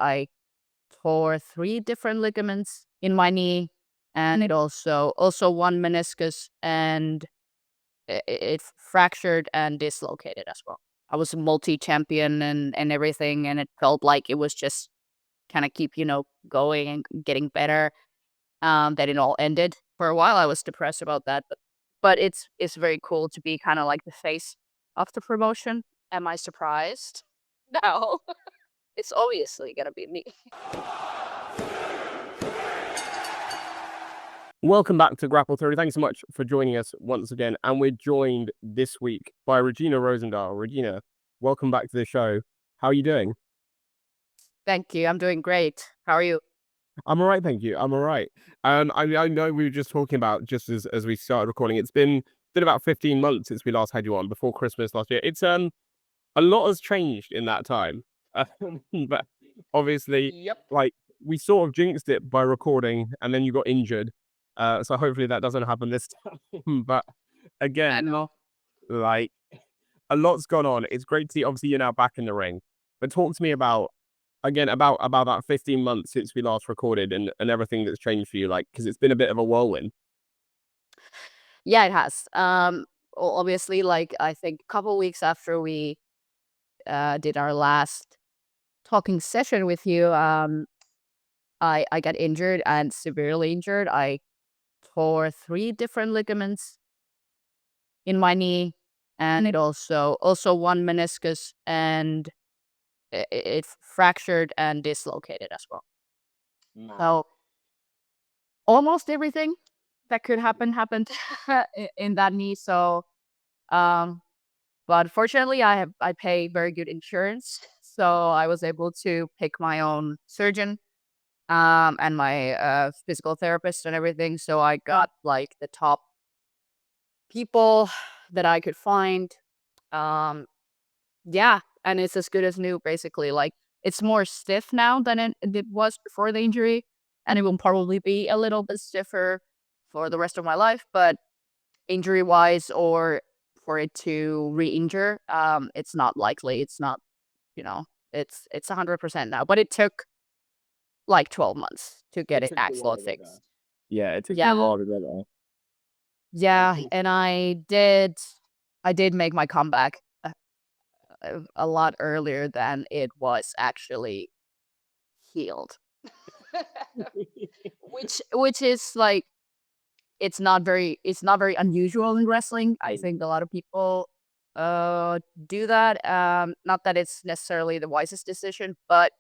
I tore three different ligaments in my knee, and it also one meniscus, and it fractured and dislocated as well. I was a multi-champion and everything, and it felt like it was just kind of keep going and getting better. That it all ended. For a while, I was depressed about that, but it's very cool to be kind of like the face of the promotion. Am I surprised? No, it's obviously gonna be me. Welcome back to Grapple Theory. Thanks so much for joining us once again. And we're joined this week by Regina Rosendahl. Regina, welcome back to the show. How are you doing? Thank you. I'm doing great. How are you? I'm all right, thank you. I'm all right. I know we were just talking about just as we started recording. It's been about 15 months since we last had you on before Christmas last year. It's a lot has changed in that time. But obviously, Yep. like we sort of jinxed it by recording, and then you got injured. So hopefully that doesn't happen this time. But I again, know. like a lot's gone on. It's great to see. Obviously, you're now back in the ring. But talk to me about again about that 15 months since we last recorded and everything that's changed for you. Like because it's been a bit of a whirlwind. Yeah, it has. Obviously, like I think a couple weeks after we did our last talking session with you, I got injured and severely injured. I tore three different ligaments in my knee, and it also one meniscus, and it fractured and dislocated as well. So almost everything that could happen happened in that knee. So, um, but fortunately, I pay very good insurance, so I was able to pick my own surgeon, and my physical therapist and everything. So I got like the top people that I could find. Um, Yeah, and it's as good as new, basically. Like, it's more stiff now than it was before the injury, and it will probably be a little bit stiffer for the rest of my life. But injury-wise, or for it to re-injure, it's not likely. It's not, you know, it's 100% now. But it took like 12 months to get It it took you a while actually to get there. fixed. Yeah, it took you a Yeah, while to get there. yeah, and I did make my comeback a lot earlier than it was actually healed. Which is like it's not very unusual in wrestling. I think a lot of people do that. Not that it's necessarily the wisest decision, but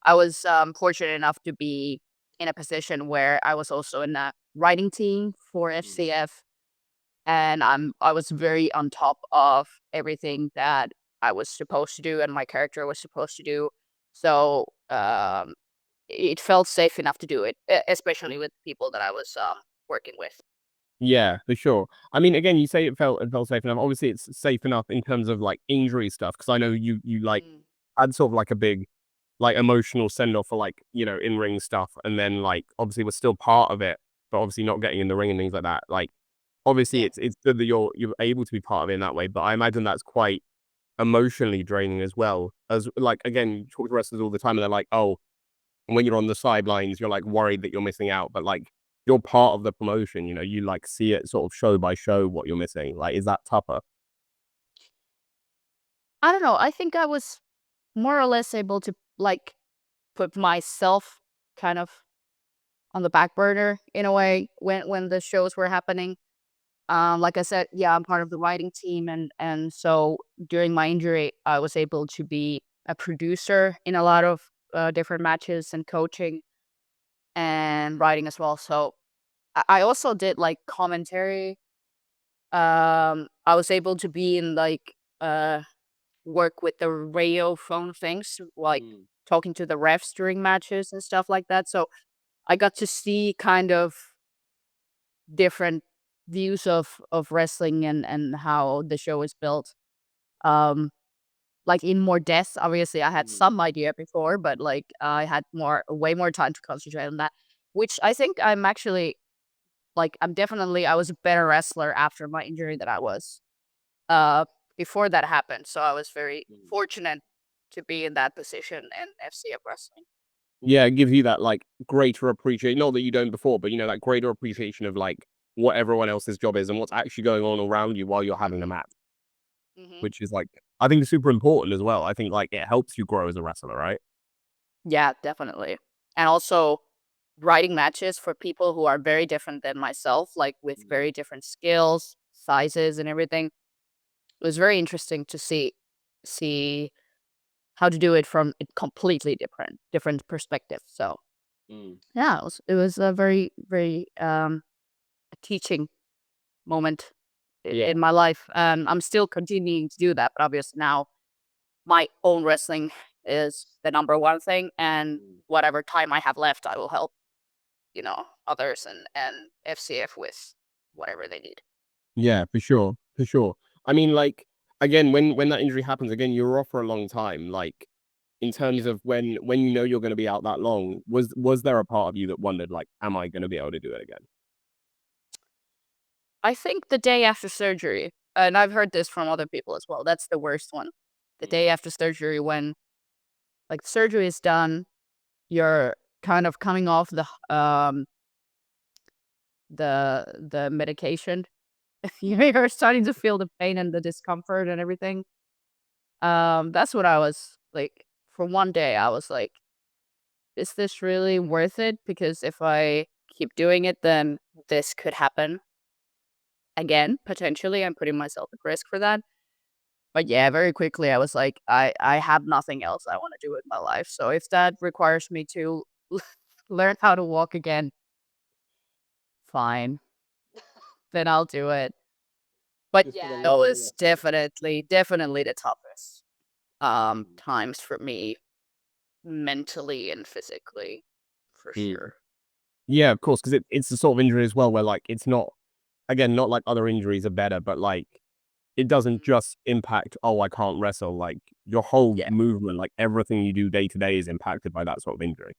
I was fortunate enough to be in a position where I was also in a writing team for FCF, and I was very on top of everything that I was supposed to do and my character was supposed to do. So it felt safe enough to do it, especially with people that I was working with. Yeah, for sure. I mean, again, you say it felt safe enough. Obviously, it's safe enough in terms of like injury stuff because I know you like Mm. had sort of like a big like emotional send off for like in ring stuff, and then like obviously we're still part of it, but obviously not getting in the ring and things like that. Like obviously Yeah. it's good that you're able to be part of it in that way, but I imagine that's quite emotionally draining as well. As like again, you talk to wrestlers all the time, and they're like, oh, when you're on the sidelines, you're like worried that you're missing out, but like you're part of the promotion, you like see it sort of show by show what you're missing. Like, is that tougher? I don't know. I think I was more or less able to like put myself kind of on the back burner in a way when the shows were happening. Like I said, yeah, I'm part of the writing team, and so during my injury, I was able to be a producer in a lot of different matches and coaching and writing as well. So I also did like commentary. I was able to be in like work with the radio phone things, like Mm. talking to the refs during matches and stuff like that. So I got to see kind of different views of wrestling and how the show is built. Um, like in more depth. Obviously, I had Mm. some idea before, but like I had way more time to concentrate on that, which I think I'm actually like I was a better wrestler after my injury than I was uh before that happened. So I was very Mm. fortunate to be in that position in FCF wrestling. Yeah, it gives you that, like, greater appreciation, not that you don't before, but, that greater appreciation of, like, what everyone else's job is and what's actually going on around you while you're having a match, Hmm. which is, like, I think super important as well. I think, like, it helps you grow as a wrestler, right? Yeah, definitely. And also writing matches for people who are very different than myself, like with Mm. very different skills, sizes, and everything. It was very interesting to see how to do it from a completely different perspective. So Mm. yeah, it was a very teaching moment Yeah. in my life, and I'm still continuing to do that. But obviously now my own wrestling is the number one thing, and Mm. whatever time I have left, I will help others and FCF with whatever they need. Yeah, for sure, for sure. I mean, like, again, when that injury happens, again, you're off for a long time, like, in terms Yeah. of when you're gonna be out that long, was there a part of you that wondered, like, "Am I gonna be able to do it again?" I think the day after surgery, and I've heard this from other people as well. That's the worst one. The day Mm. after surgery, when like surgery is done, you're kind of coming off the medication. You're starting to feel the pain and the discomfort and everything. That's what I was like. For one day, I was like, "Is this really worth it?" Because if I keep doing it, then this could happen again. Potentially, I'm putting myself at risk for that. But yeah, very quickly, I was like, I have nothing else I want to do with my life. So if that requires me to learn how to walk again, fine, then I'll do it. But Just for the yeah, it was lesson. definitely the toughest Mm. times for me mentally and physically, for Mm. sure. Yeah, of course, 'cause it's the sort of injury as well where, like, it's not again, not like other injuries are better, but, like, it doesn't Mhm. just impact, "Oh, I can't wrestle," like, your whole Yeah. movement, like, everything you do day to day is impacted by that sort of injury.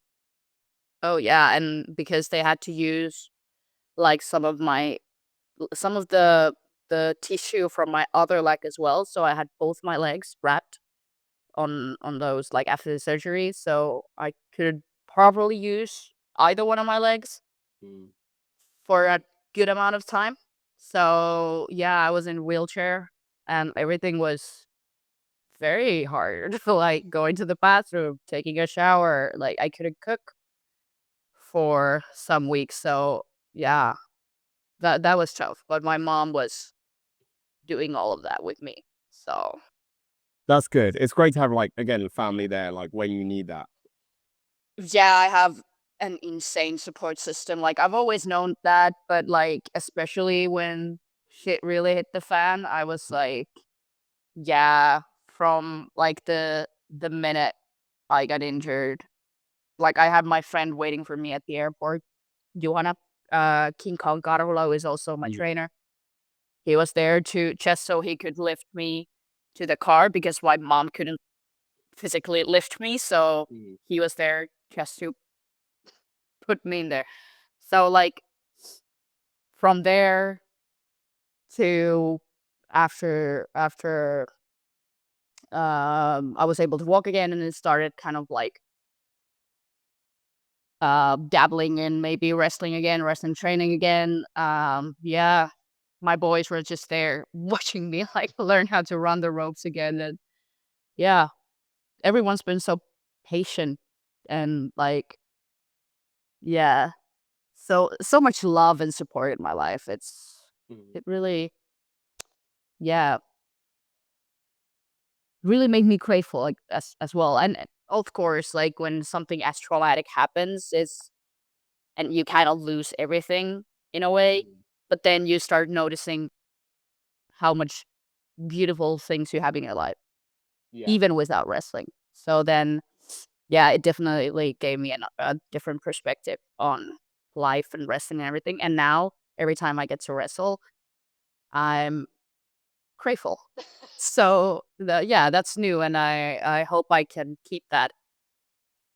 Oh yeah, and because they had to use like some of the tissue from my other leg as well, so I had both my legs wrapped on those like after the surgery, so I could probably use either one of my legs Mm. for a good amount of time. So yeah, I was in wheelchair and everything was very hard. Like going to the bathroom, taking a shower, like I couldn't cook for some weeks. So yeah, that was tough. But my mom was doing all of that with me. So That's good. It's great to have, like, again, family there, like, when you need that. yeah, I have an insane support system. Like I've always known that, but like especially when shit really hit the fan, I was like, yeah, from like the minute I got injured, like I had my friend waiting for me at the airport. Johanna, King Kong Karhulo is also my Mm. trainer. He was there to just so he could lift me to the car because my mom couldn't physically lift me, so Mm. he was there just to put me in there. So like from there to after I was able to walk again and it started kind of like dabbling in maybe wrestling again, wrestling training again. Yeah, my boys were just there watching me like learn how to run the ropes again. And yeah, everyone's been so patient and like, yeah, so much love and support in my life. Mm. It really, yeah, really made me grateful like as well. And of course, like when something as traumatic happens, is and you kind of lose everything in a way, Mm. but then you start noticing how much beautiful things you have in your life, Yeah. even without wrestling. So then, yeah, it definitely gave me a different perspective on life and wrestling and everything. And now, every time I get to wrestle, I'm grateful. So yeah, that's new, and I hope I can keep that.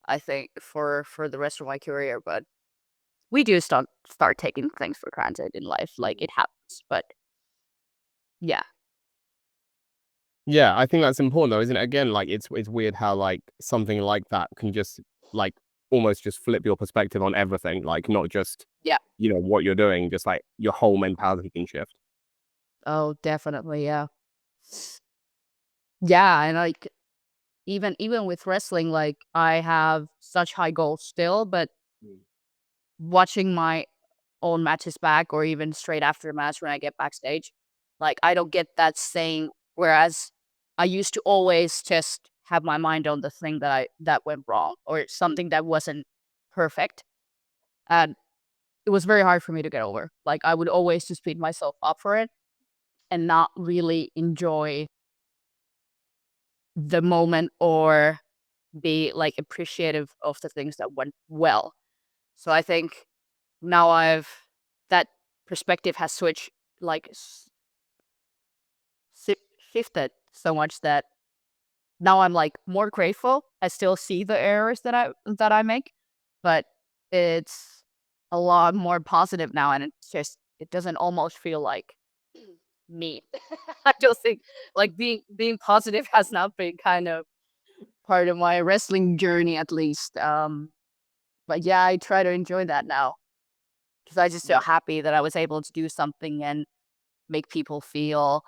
I think for the rest of my career, but we do start taking things for granted in life, like Mm. it happens. But yeah, Yeah, I think that's important though, isn't it? Again, like, it's weird how, like, something like that can just, like, almost just flip your perspective on everything, like not just, Yeah. what you're doing, just like your whole mentality can shift. Oh, definitely. Yeah. Yeah, and like even with wrestling, like I have such high goals still, but Mm. watching my own matches back or even straight after a match when I get backstage, like I don't get that same. Whereas I used to always just have my mind on the thing that went wrong or something that wasn't perfect, and it was very hard for me to get over. Like I would always just beat myself up for it and not really enjoy the moment or be like appreciative of the things that went well. So I think now that perspective has switched, like shifted so much that now I'm like more grateful. I still see the errors that I make, but it's a lot more positive now, and it doesn't almost feel like me. I just think like being positive has now been kind of part of my wrestling journey, at least. But yeah, I try to enjoy that now because I just feel Yeah. happy that I was able to do something and make people feel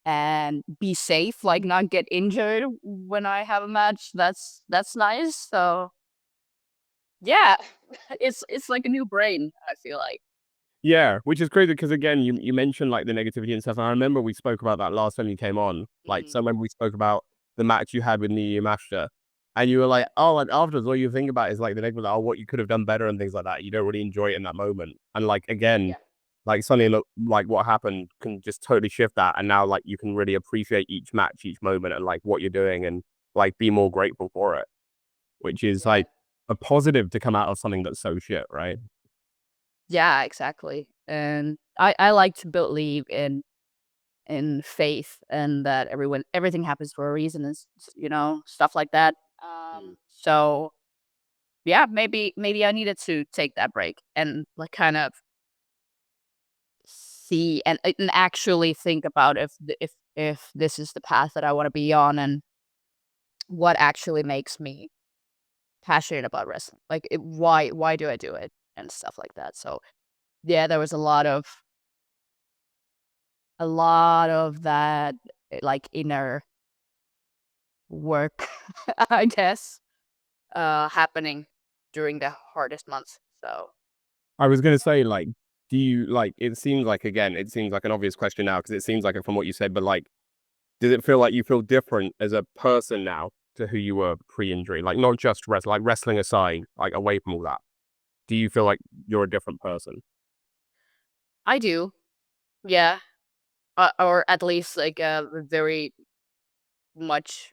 and be safe, like not get injured when I have a match. That's nice. So yeah, it's like a new brain, I feel like. Yeah, which is crazy because again, you mentioned like the negativity and stuff. And I remember we spoke about that last time you came on. Like, Mhm. so when we spoke about the match you had with Niyu Master, and you were like, Yeah. oh, and afterwards, all you think about is like the negative, like, oh, what you could have done better and things like that. You don't really enjoy it in that moment. And like again, Yeah. like suddenly look like what happened can just totally shift that. And now like you can really appreciate each match, each moment, and like what you're doing, and like be more grateful for it, which is Yeah. like a positive to come out of something that's so shit, right? Yeah, exactly. And I like to believe in faith and that everything happens for a reason and stuff like that. So yeah, maybe I needed to take that break and like kind of see and actually think about if this is the path that I want to be on and what actually makes me passionate about wrestling. Like why do I do it and stuff like that. So yeah, there was a lot of that like inner work, I guess, happening during the hardest months. So I was gonna say, like, do you like? It seems like again, it seems like an obvious question now because it seems like it from what you said. But like, does it feel like you feel different as a person now to who you were pre-injury? Like, not just wrestling, like wrestling aside, like away from all that. Do you feel like you're a different person? I do, yeah, or at least like a very much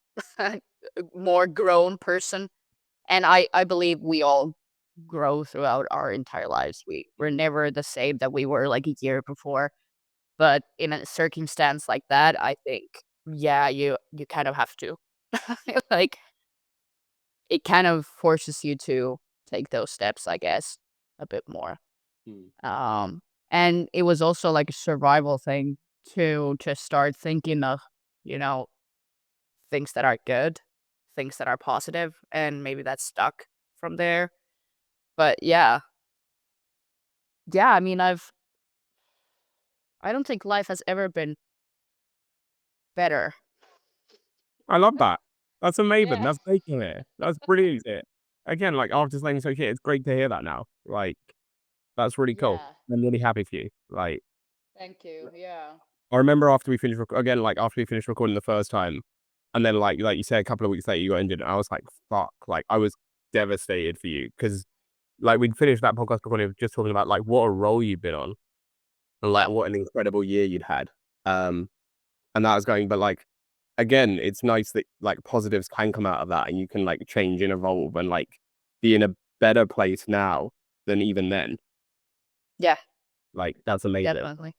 more grown person. And I believe we all grow throughout our entire lives. We're Mm. never the same that we were like a year before. But in a circumstance like that, I think yeah, you kind of have to. Like it kind of forces you to take those steps, I guess, a bit more. Mm. Um and it was also like a survival thing to just start thinking of, you know, things that are good, things that are positive, and maybe that's stuck from there. But yeah, yeah, I mean, I don't think life has ever been better. I love that. That's amazing. Yeah. That's making it. That's brilliant. It again, like after saying so shit, it's great to hear that now. Like, that's really cool. Yeah. I'm really happy for you. Like, Thank you. Yeah. I remember after we finished again, like after we finished recording the first time, and then like you said, a couple of weeks later you got injured. And I was like, fuck, like I was devastated for you because like we'd finished that podcast recording just talking about like what a role you've been on and like Yeah. what an incredible year you'd had. And that was going, but like again, it's nice that like positives can come out of that and you can like change and evolve and like be in a better place now than even then. Yeah, Like that's amazing. definitely.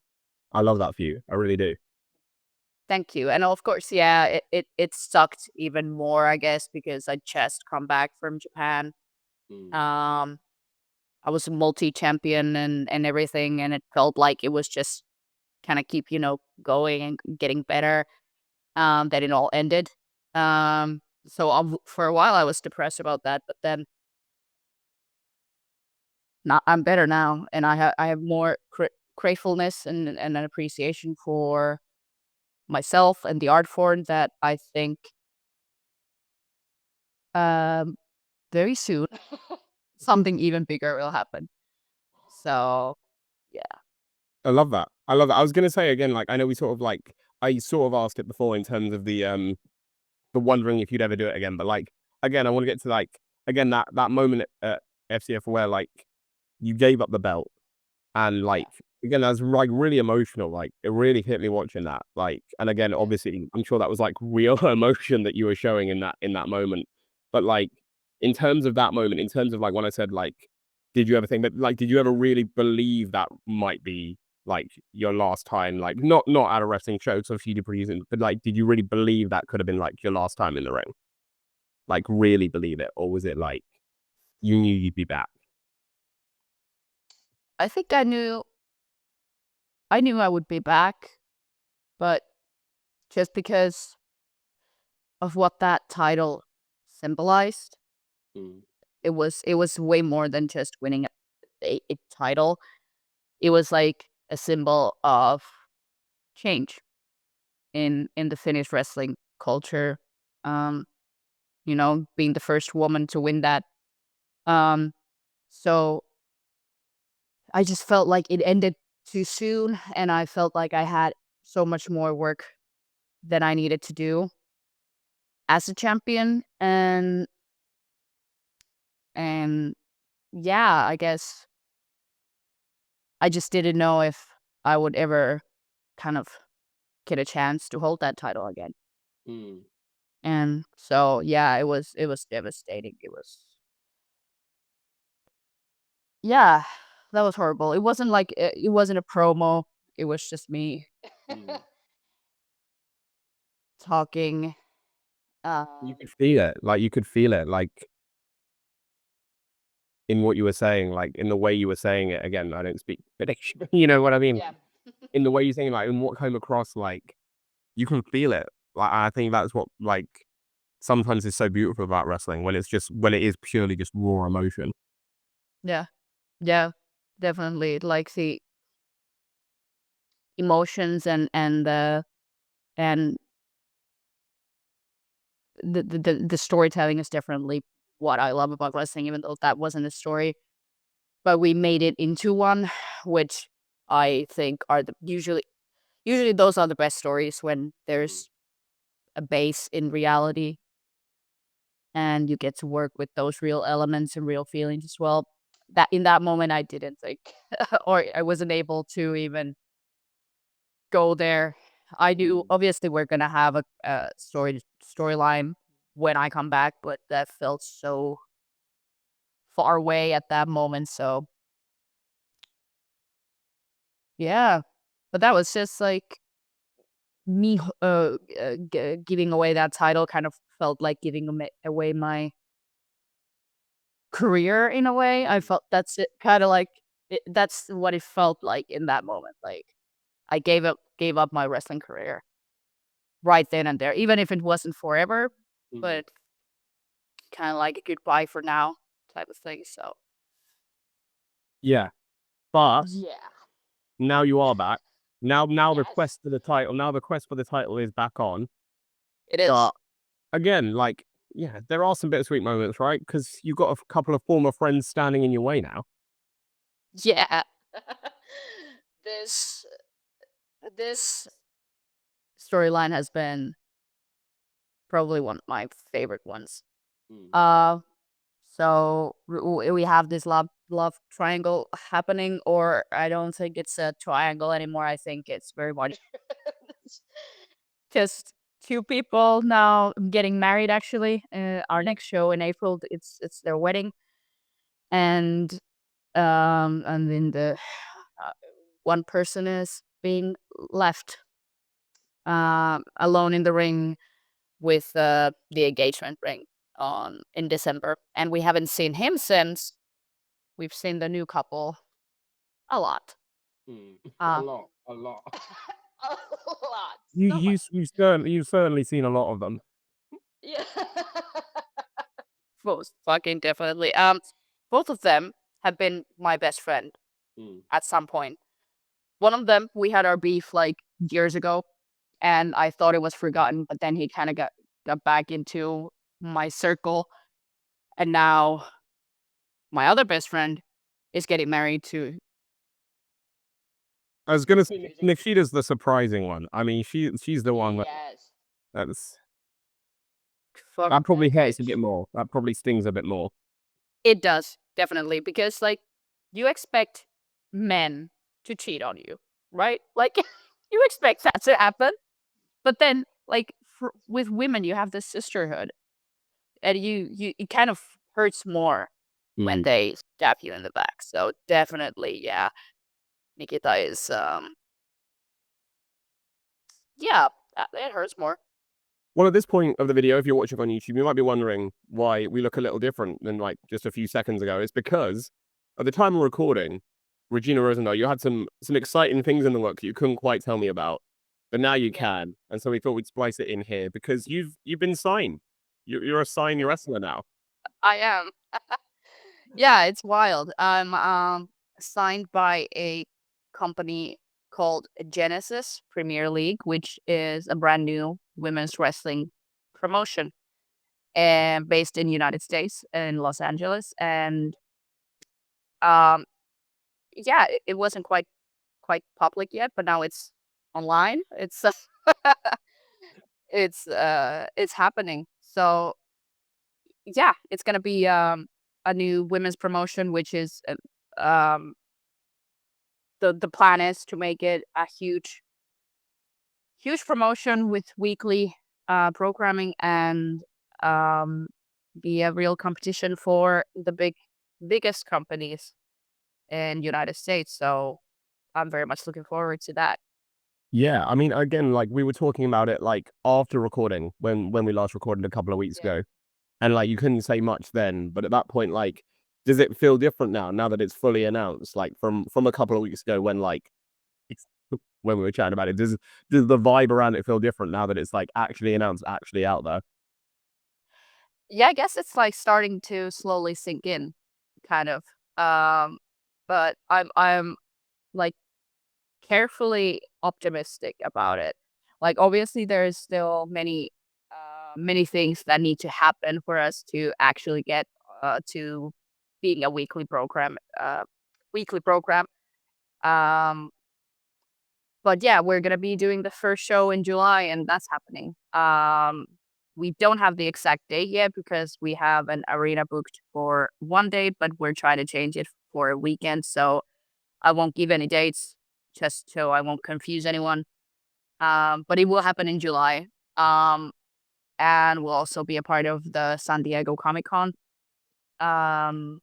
I love that for you. I really do. Thank you. And of course, yeah, it sucked even more, I guess, because I just come back from Japan. Mm. Um, I was a multi-champion and everything, and it felt like it was just kind of keep, going and getting better. That it all ended. So for a while I was depressed about that, but then not I'm better now, and I have more gratefulness and an appreciation for myself and the art form that I think um very soon something even bigger will happen. So yeah, I love that. I love that. I was gonna say again, like I know we sort of like I sort of asked it before in terms of the wondering if you'd ever do it again, but like again, I want to get to like again that moment at FCF where like you gave up the belt and yeah, like again that's like really emotional. Like it really hit me watching that. Like and again, yeah. obviously, I'm sure that was like real emotion that you were showing in that moment. But like in terms of that moment, in terms of like when I said like, did you ever think that like did you ever really believe that might be like your last time? Like not at a wrestling show, so a few different reasons, but like did you really believe that could have been like your last time in the ring? Like really believe it, or was it like you knew you'd be back? I think I knew I would be back, but just because of what that title symbolized, Mm, it was way more than just winning a title. It was like a symbol of change in the Finnish wrestling culture. Um, being the first woman to win that. Um, so I just felt like it ended too soon, and I felt like I had so much more work than I needed to do as a champion, and yeah, I guess I just didn't know if I would ever kind of get a chance to hold that title again. mm. And so yeah, it was devastating. Yeah, that was horrible. It wasn't a promo. It was just me Mm. talking. You Um, could feel it, like, you could feel it, like, in what you were saying, like, in the way you were saying it. Again, I don't speak Finnish, but you know what I mean? yeah, In the way you're saying, like, and what came across, like, you can feel it. Like, I think that's what, like, sometimes is so beautiful about wrestling when it is purely just raw emotion. yeah, yeah, definitely. Like the emotions and the storytelling is definitely what I love about wrestling, even though that wasn't a story. But we made it into one, which I think are the usually those are the best stories when Mm, there's a base in reality and you get to work with those real elements and real feelings as well. That in that moment I didn't think or I wasn't able to even go there. I knew mm. obviously we're gonna have a storyline when I come back, but that felt so far away at that moment. So yeah, but that was just like me giving away that title kind of felt like giving away my career in a way. I felt that's it, kind of like that's what it felt like in that moment. Like I gave up my wrestling career right then and there, even if it wasn't forever, Mm. but kind of like a goodbye for now type of thing. So Yeah, but yeah, now you are back. Now the yes, quest for the title is back on, it is. but again, like, yeah, there are some bittersweet moments, right? Because 'Cause you've got a couple of former friends standing in your way now. Yeah, this this storyline has been probably one of my favorite ones. Mm, Uh, so we have this love triangle happening, or I don't think it's a triangle anymore. I think it's very much just two people now getting married. Actually, our next show in April, it's their wedding, and then the uh, one person is being left alone in the ring with the engagement ring on in December, and we haven't seen him since. We've seen the new couple a lot. mm. A Uh, lot, a lot. a lot, You so much. you've certainly seen a lot of them. Yeah, most fucking definitely. Both of them. have been my best friend Mm. at some point. One of them, we had our beef like years ago, and I thought it was forgotten, but then he kind of got back into my circle, and now my other best friend is getting married to I was gonna say music. Nikita's the surprising one. I mean, she's the one Yes. that's Fuck that probably that hurts a bitch. bit more. That probably stings a bit more. It does, definitely, because like you expect men to cheat on you, right? Like you expect that to happen. But then like with women you have this sisterhood, and you it kind of hurts more when Mm. they stab you in the back. So definitely, yeah, Nikita is yeah, it hurts more. Well, at this point of the video, if you're watching on YouTube, you might be wondering why we look a little different than like just a few seconds ago. It's because at the time of recording, Regina Rosendahl, you had some exciting things in the work that you couldn't quite tell me about, but now you Yeah, can. And so we thought we'd splice it in here because you've been signed. You're a signed wrestler now. I am. Yeah, it's wild. I'm signed by a company called Genesis Premier League, which is a brand new women's wrestling promotion and based in United States in Los Angeles. And um yeah, it wasn't quite public yet, but now it's online. It's it's happening. So yeah, it's gonna be a new women's promotion, which is um the plan is to make it a huge promotion with weekly programming and um be a real competition for the biggest companies in United States. So I'm very much looking forward to that. Yeah, I mean, again, like we were talking about it like after recording when we last recorded a couple of weeks Yeah. ago. And, like, you couldn't say much then, but at that point, like, does it feel different now that it's fully announced? Like, from a couple of weeks ago when, like, it's when we were chatting about it, does the vibe around it feel different now that it's, like, actually announced, actually out there? Yeah, I guess it's like starting to slowly sink in, kind of. Um, but I'm like carefully optimistic about it. Like obviously there's still many things that need to happen for us to actually get to being a weekly program. Um, but yeah, we're gonna be doing the first show in July, and that's happening. We don't have the exact date yet because we have an arena booked for one day, but we're trying to change it for a weekend. So I won't give any dates just so I won't confuse anyone. But it will happen in July. Um, and we'll also be a part of the San Diego Comic Con. Um,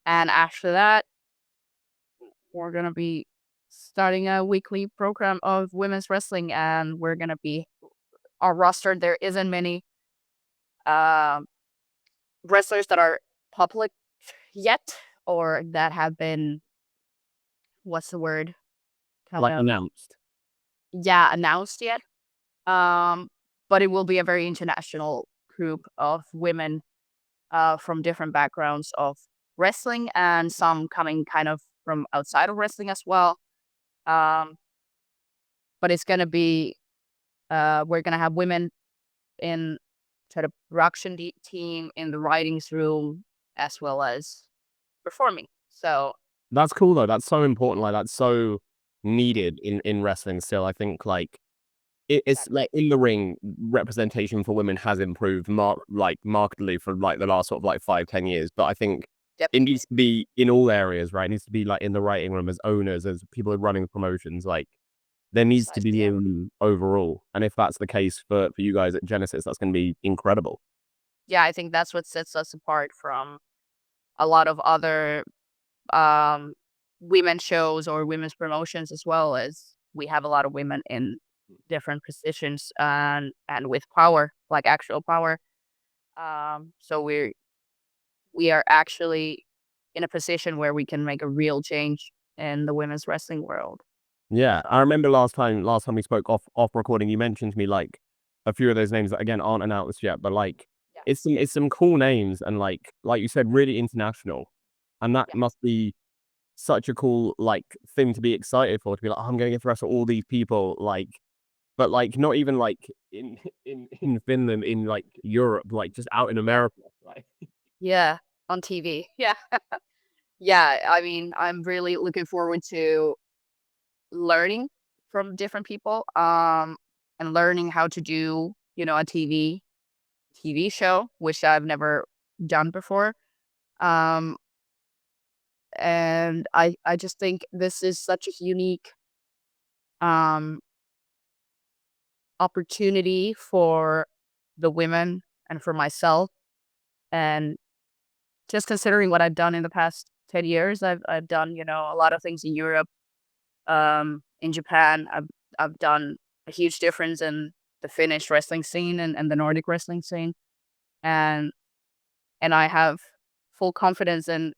and after that, we're gonna be starting a weekly program of women's wrestling, and we're gonna be our roster. There isn't many um wrestlers that are public yet, or that have been what's the word? Kind Like, of announced? yeah announced yet. Um, but it will be a very international group of women from different backgrounds of wrestling, and some coming kind of from outside of wrestling as well. Um, but it's gonna be we're gonna have women in sort of production team, in the writings room, as well as performing. So That's cool, though, that's so important, like, that's so needed in wrestling still, I think, like, it's exactly, like, in the ring, representation for women has improved markedly for, like, the last sort of, like, 5-10 years, but I think it definitely, needs to be in all areas, right? It needs to be, like, in the writing room, as owners, as people who are running promotions, like, there needs to precisely. be Yeah, in overall, and if that's the case for you guys at Genesis, that's gonna be incredible. yeah. I think that's what sets us apart from a lot of other um, women shows or women's promotions, as well as we have a lot of women in different positions and with power, like actual power. So we are actually in a position where we can make a real change in the women's wrestling world. Yeah, I So remember last time we spoke off recording, you mentioned to me, like, a few of those names that, again, aren't announced yet, but, like, yeah, it's some cool names and, like you said, really international, and that Yeah. must be such a cool, like, thing to be excited for, to be like, "Oh, I'm gonna get to wrestle all these people," like, but, like, not even, like, in in Finland, in, like, Europe, like, just out in Yeah. America, like Yeah. On TV. Yeah. Yeah. I mean, I'm really looking forward to learning from different people, and learning how to do, a TV show, which I've never done before. Um, and I just think this is such a unique um opportunity for the women and for myself. And just considering what I've done in the past 10 years, I've done, a lot of things in Europe, in Japan. I've done a huge difference in the Finnish wrestling scene and the Nordic wrestling scene. And and I have full confidence in,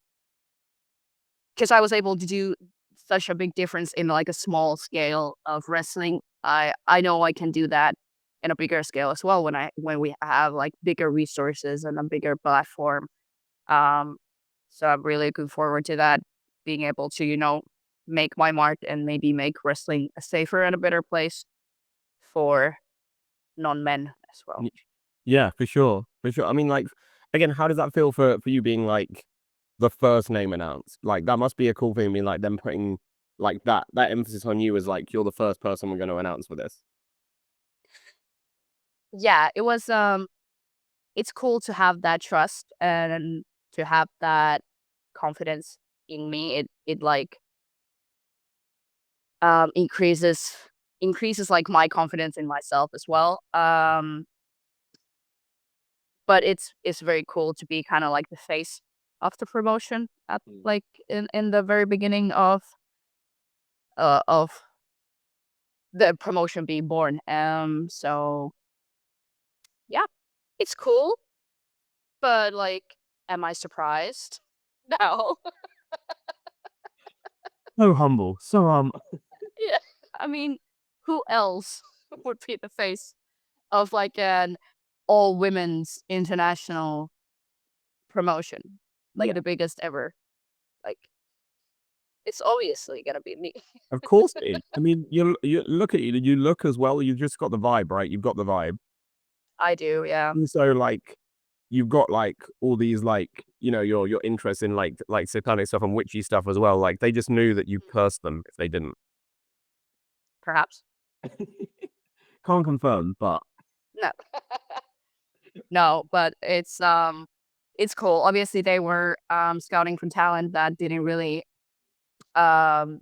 because I was able to do such a big difference in like a small scale of wrestling. I know I can do that in a bigger scale as well when we have like bigger resources and a bigger platform. Um, so I'm really looking forward to that, being able to, make my mark and maybe make wrestling a safer and a better place for non-men as well. Y yeah, for sure, for sure. I mean, like, again, how does that feel for you being, like, the first name announced? Like, that must be a cool thing, I mean, like, them putting, like, that emphasis on you as, like, "You're the first person we're gonna announce for this." Yeah, it's cool to have that trust and to have that confidence in me. It like increases like my confidence in myself as well. But it's very cool to be kind of like the face of the promotion at Mm. like in the very beginning of the promotion being born. So yeah, it's cool, but like, am I surprised? No. So humble, so, Yeah. I mean, who else would be the face of like an all women's international promotion? Like yeah. the biggest ever. Like, it's obviously gonna be me. Of course it is. I mean, you look at you, you look as well, you've just got the vibe, right? You've got the vibe. I do, yeah. And so, like, you've got, like, all these, like, your interest in, like, satanic stuff and witchy stuff as well, like, they just knew that you'd Mm. curse them if they didn't. Perhaps. Can't confirm, but No. No, but it's cool. Obviously they were scouting for talent that didn't really um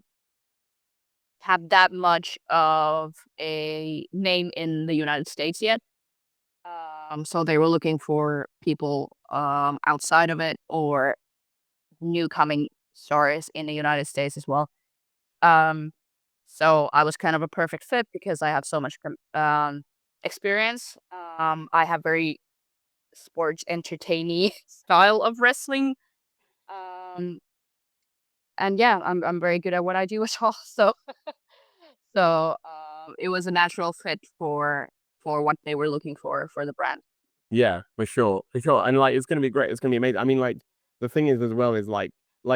have that much of a name in the United States yet. So they were looking for people outside of it or new coming stars in the United States as well. Um, so I was kind of a perfect fit because I have so much experience. I have very sports entertaining style of wrestling. Um, and yeah, I'm very good at what I do as well. So it was a natural fit for what they were looking for the brand. yeah, for sure, and, like, it's gonna be great, it's gonna be amazing. I mean, like, the thing is as well is, like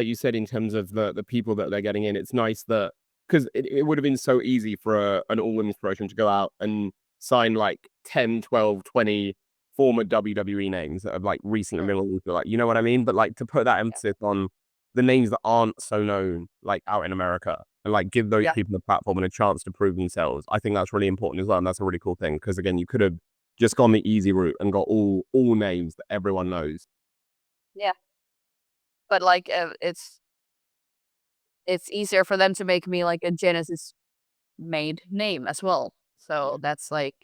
you said, in terms of the people that they're getting in, it's nice that 'cause it would have been so easy for an all-women's promotion to go out and sign, like, 10, 12, 20 former WWE names that have, like, recently Mm, been released, like, you know what I mean? But, like, to put that yeah, emphasis on the names that aren't so known, like, out in America, and, like, give those yeah, people a platform and a chance to prove themselves, I think that's really important as well, and that's a really cool thing. Because again, you could have just gone the easy route and got all names that everyone knows. yeah. But like, it's easier for them to make me like a Genesis made name as well. So Yeah. that's like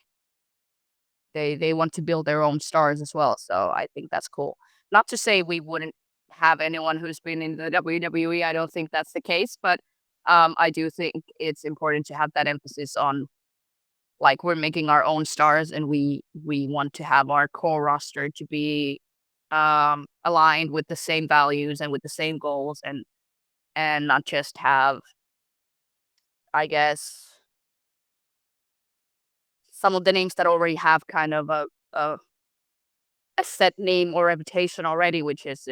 they want to build their own stars as well. So I think that's cool. Not to say we wouldn't have anyone who's been in the WWE. I don't think that's the case, but I do think it's important to have that emphasis on like we're making our own stars and we want to have our core roster to be aligned with the same values and with the same goals and not just have, I guess, some of the names that already have kind of a set name or reputation already, which is,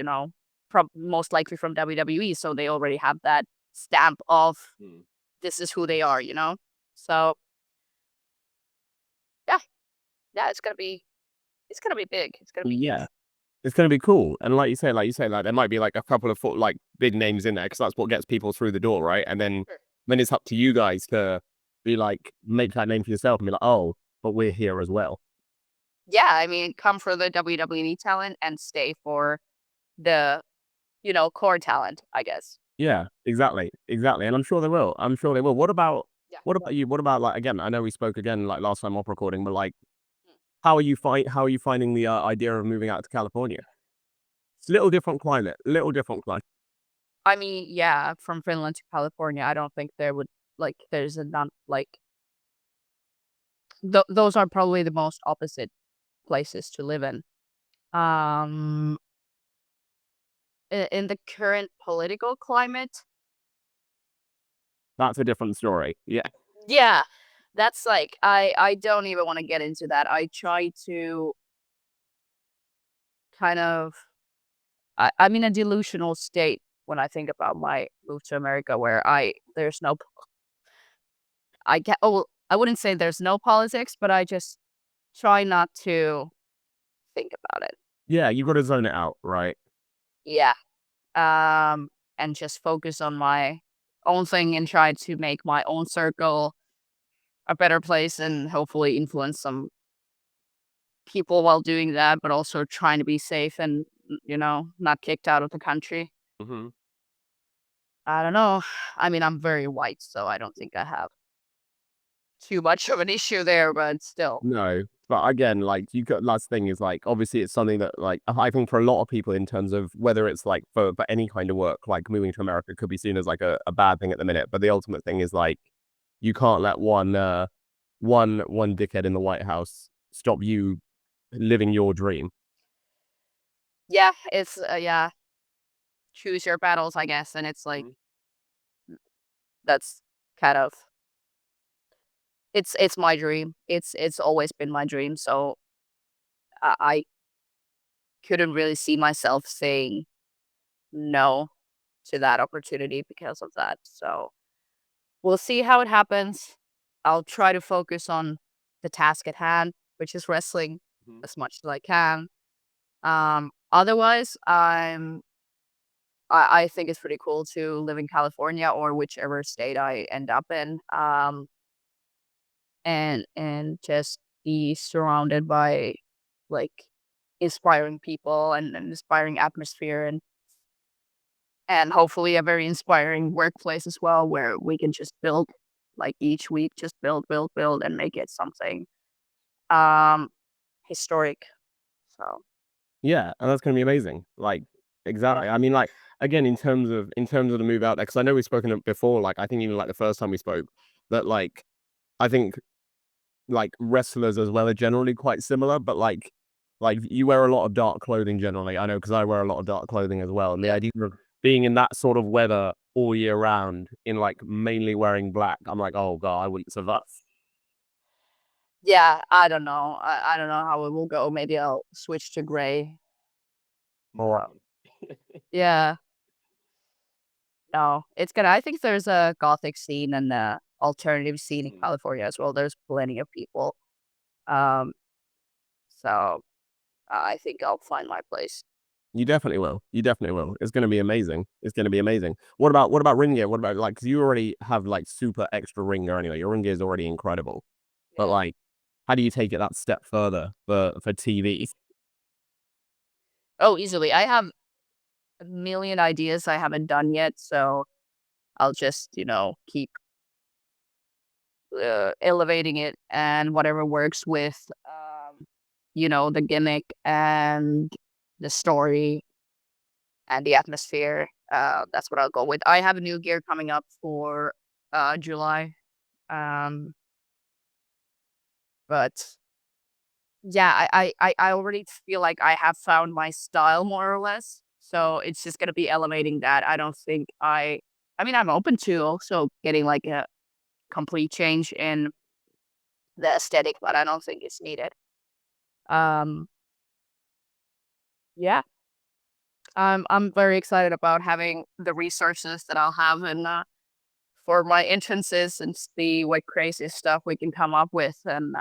from most likely from WWE, so they already have that stamp of Mm. this is who they are, you know? So yeah, yeah, it's gonna be big. It's gonna be Yeah. huge. It's gonna be cool, and like, there might be, like, a couple of like, big names in there because that's what gets people through the door, right? And Sure. then it's up to you guys to be like, make that name for yourself and be like, "Oh, but we're here as well." Yeah, I mean, come for the WWE talent and stay for the, core talent, I guess. Yeah, exactly, exactly, and I'm sure they will, I'm sure they will. Yeah. What about you? What about, like, again, I know we spoke again, like, last time off recording, but, like, Mm. how are you finding the, idea of moving out to California? It's a little different climate, little different climate. I mean, yeah, from Finland to California, I don't think there would there's a not like those are probably the most opposite places to live in. Um, in the current political climate, That's a different story. Yeah. yeah, that's I don't even want to get into that. I try to kind of I'm in a delusional state when I think about my move to America, where there's no I get oh I wouldn't say there's no politics, but I just try not to think about it. Yeah, you've gotta zone it out, right? Yeah. And just focus on my own thing and try to make my own circle a better place and hopefully influence some people while doing that, but also trying to be safe and, not kicked out of the country. Mhm. I don't know. I mean, I'm very white, so I don't think I have too much of an issue there, but still. No, but again, like, you got last thing is, like, obviously, it's something that, like, I think for a lot of people in terms of whether it's, like, for any kind of work, like, moving to America could be seen as, like, a bad thing at the minute, but the ultimate thing is, like, you can't let one dickhead in the White House stop you living your dream. Yeah, it's yeah, choose your battles, I guess, and it's like Mhm. that's kind of it's my dream. It's always been my dream, so I couldn't really see myself saying no to that opportunity because of that. So we'll see how it happens. I'll try to focus on the task at hand, which is wrestling Mhm. as much as I can. Otherwise, I think it's pretty cool to live in California or whichever state I end up in. And just be surrounded by like inspiring people and an inspiring atmosphere and hopefully a very inspiring workplace as well where we can just build like each week just build and make it something um historic. So Yeah, and that's gonna be amazing. Like, exactly. I mean, like, again, in terms of the move out there, because I know we've spoken of before, like, I think even, like, the first time we spoke, that, like, I think like, wrestlers as well are generally quite similar, but, like, you wear a lot of dark clothing generally. I know because I wear a lot of dark clothing as well, and the yeah, idea of being in that sort of weather all year round in, like, mainly wearing black, I'm like, "Oh god, I wouldn't survive." yeah, I don't know. I don't know how it will go. Maybe I'll switch to gray. Alright. So yeah, no, it's gonna I think there's a gothic scene and a alternative scene in Mm. California as well. There's plenty of people. Um, so I think I'll find my place. You definitely will. You definitely will. It's gonna be amazing. It's gonna be amazing. What about ring gear? What about, like, because you already have, like, super extra ring gear anyway. Your ring gear is already incredible. But, Yeah. like, how do you take it that step further for TV? Oh, easily. I have a million ideas I haven't done yet, so I'll just, keep elevating it and whatever works with, the gimmick and the story and the atmosphere. That's what I'll go with. I have new gear coming up for July. Um, but yeah, I already feel like I have found my style more or less. So it's just gonna be elevating that. I don't think I mean I'm open to also getting like a complete change in the aesthetic, but I don't think it's needed. Um, yeah. I'm very excited about having the resources that I'll have and for my entrances and see what crazy stuff we can come up with. And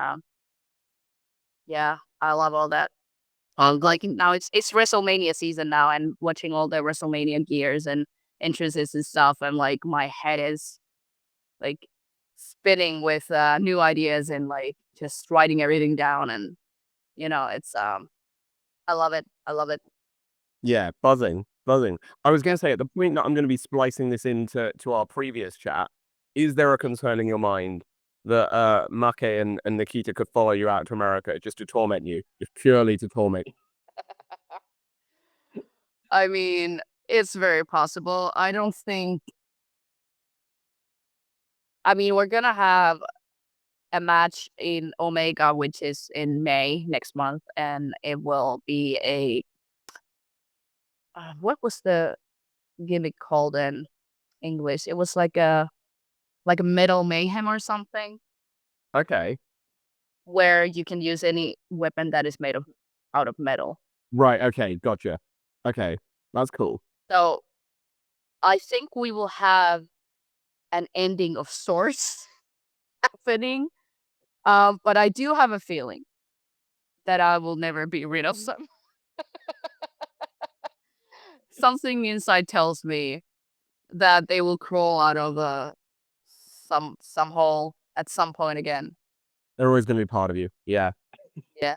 yeah, I love all that. Like now it's WrestleMania season now, and watching all the WrestleMania gears and entrances and stuff, and like my head is like spinning with new ideas and like just writing everything down, and it's I love it. I love it. Yeah, buzzing, buzzing. I was gonna say at the point that I'm gonna be splicing this into our previous chat, is there a concern in your mind that Make and Nikita could follow you out to America just to torment you, just purely to torment? I mean, it's very possible. I don't think. I mean, we're gonna have a match in Omega, which is in May next month, and it will be a what was the gimmick called in English? It was like a metal mayhem or something, Okay, where you can use any weapon that is made of out of metal. right. Okay, gotcha. Okay, that's cool. So I think we will have an ending of sorts happening. But I do have a feeling that I will never be rid of some. Something inside tells me that they will crawl out of some hole at some point again. They're always gonna be part of you. Yeah. Yeah,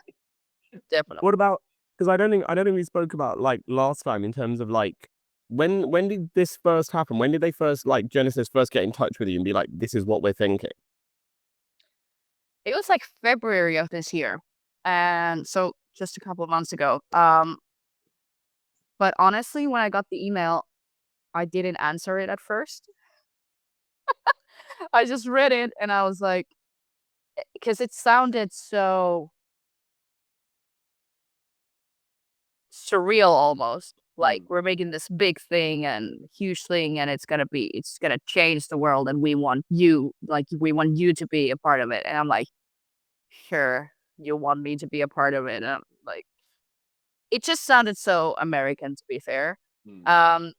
definitely. What about? Because I don't think we spoke about like last time in terms of like when did this first happen? When did they first like Genesis first get in touch with you and be like, this is what we're thinking? It was like February of this year, and so just a couple of months ago. But honestly, when I got the email, I didn't answer it at first. I just read it and I was like, because it sounded so surreal almost. Like Mm. we're making this big thing and huge thing, and it's gonna change the world, and we want you to be a part of it. And I'm like, sure, you want me to be a part of it. And I'm like, it just sounded so American, to be fair. Mm. Um,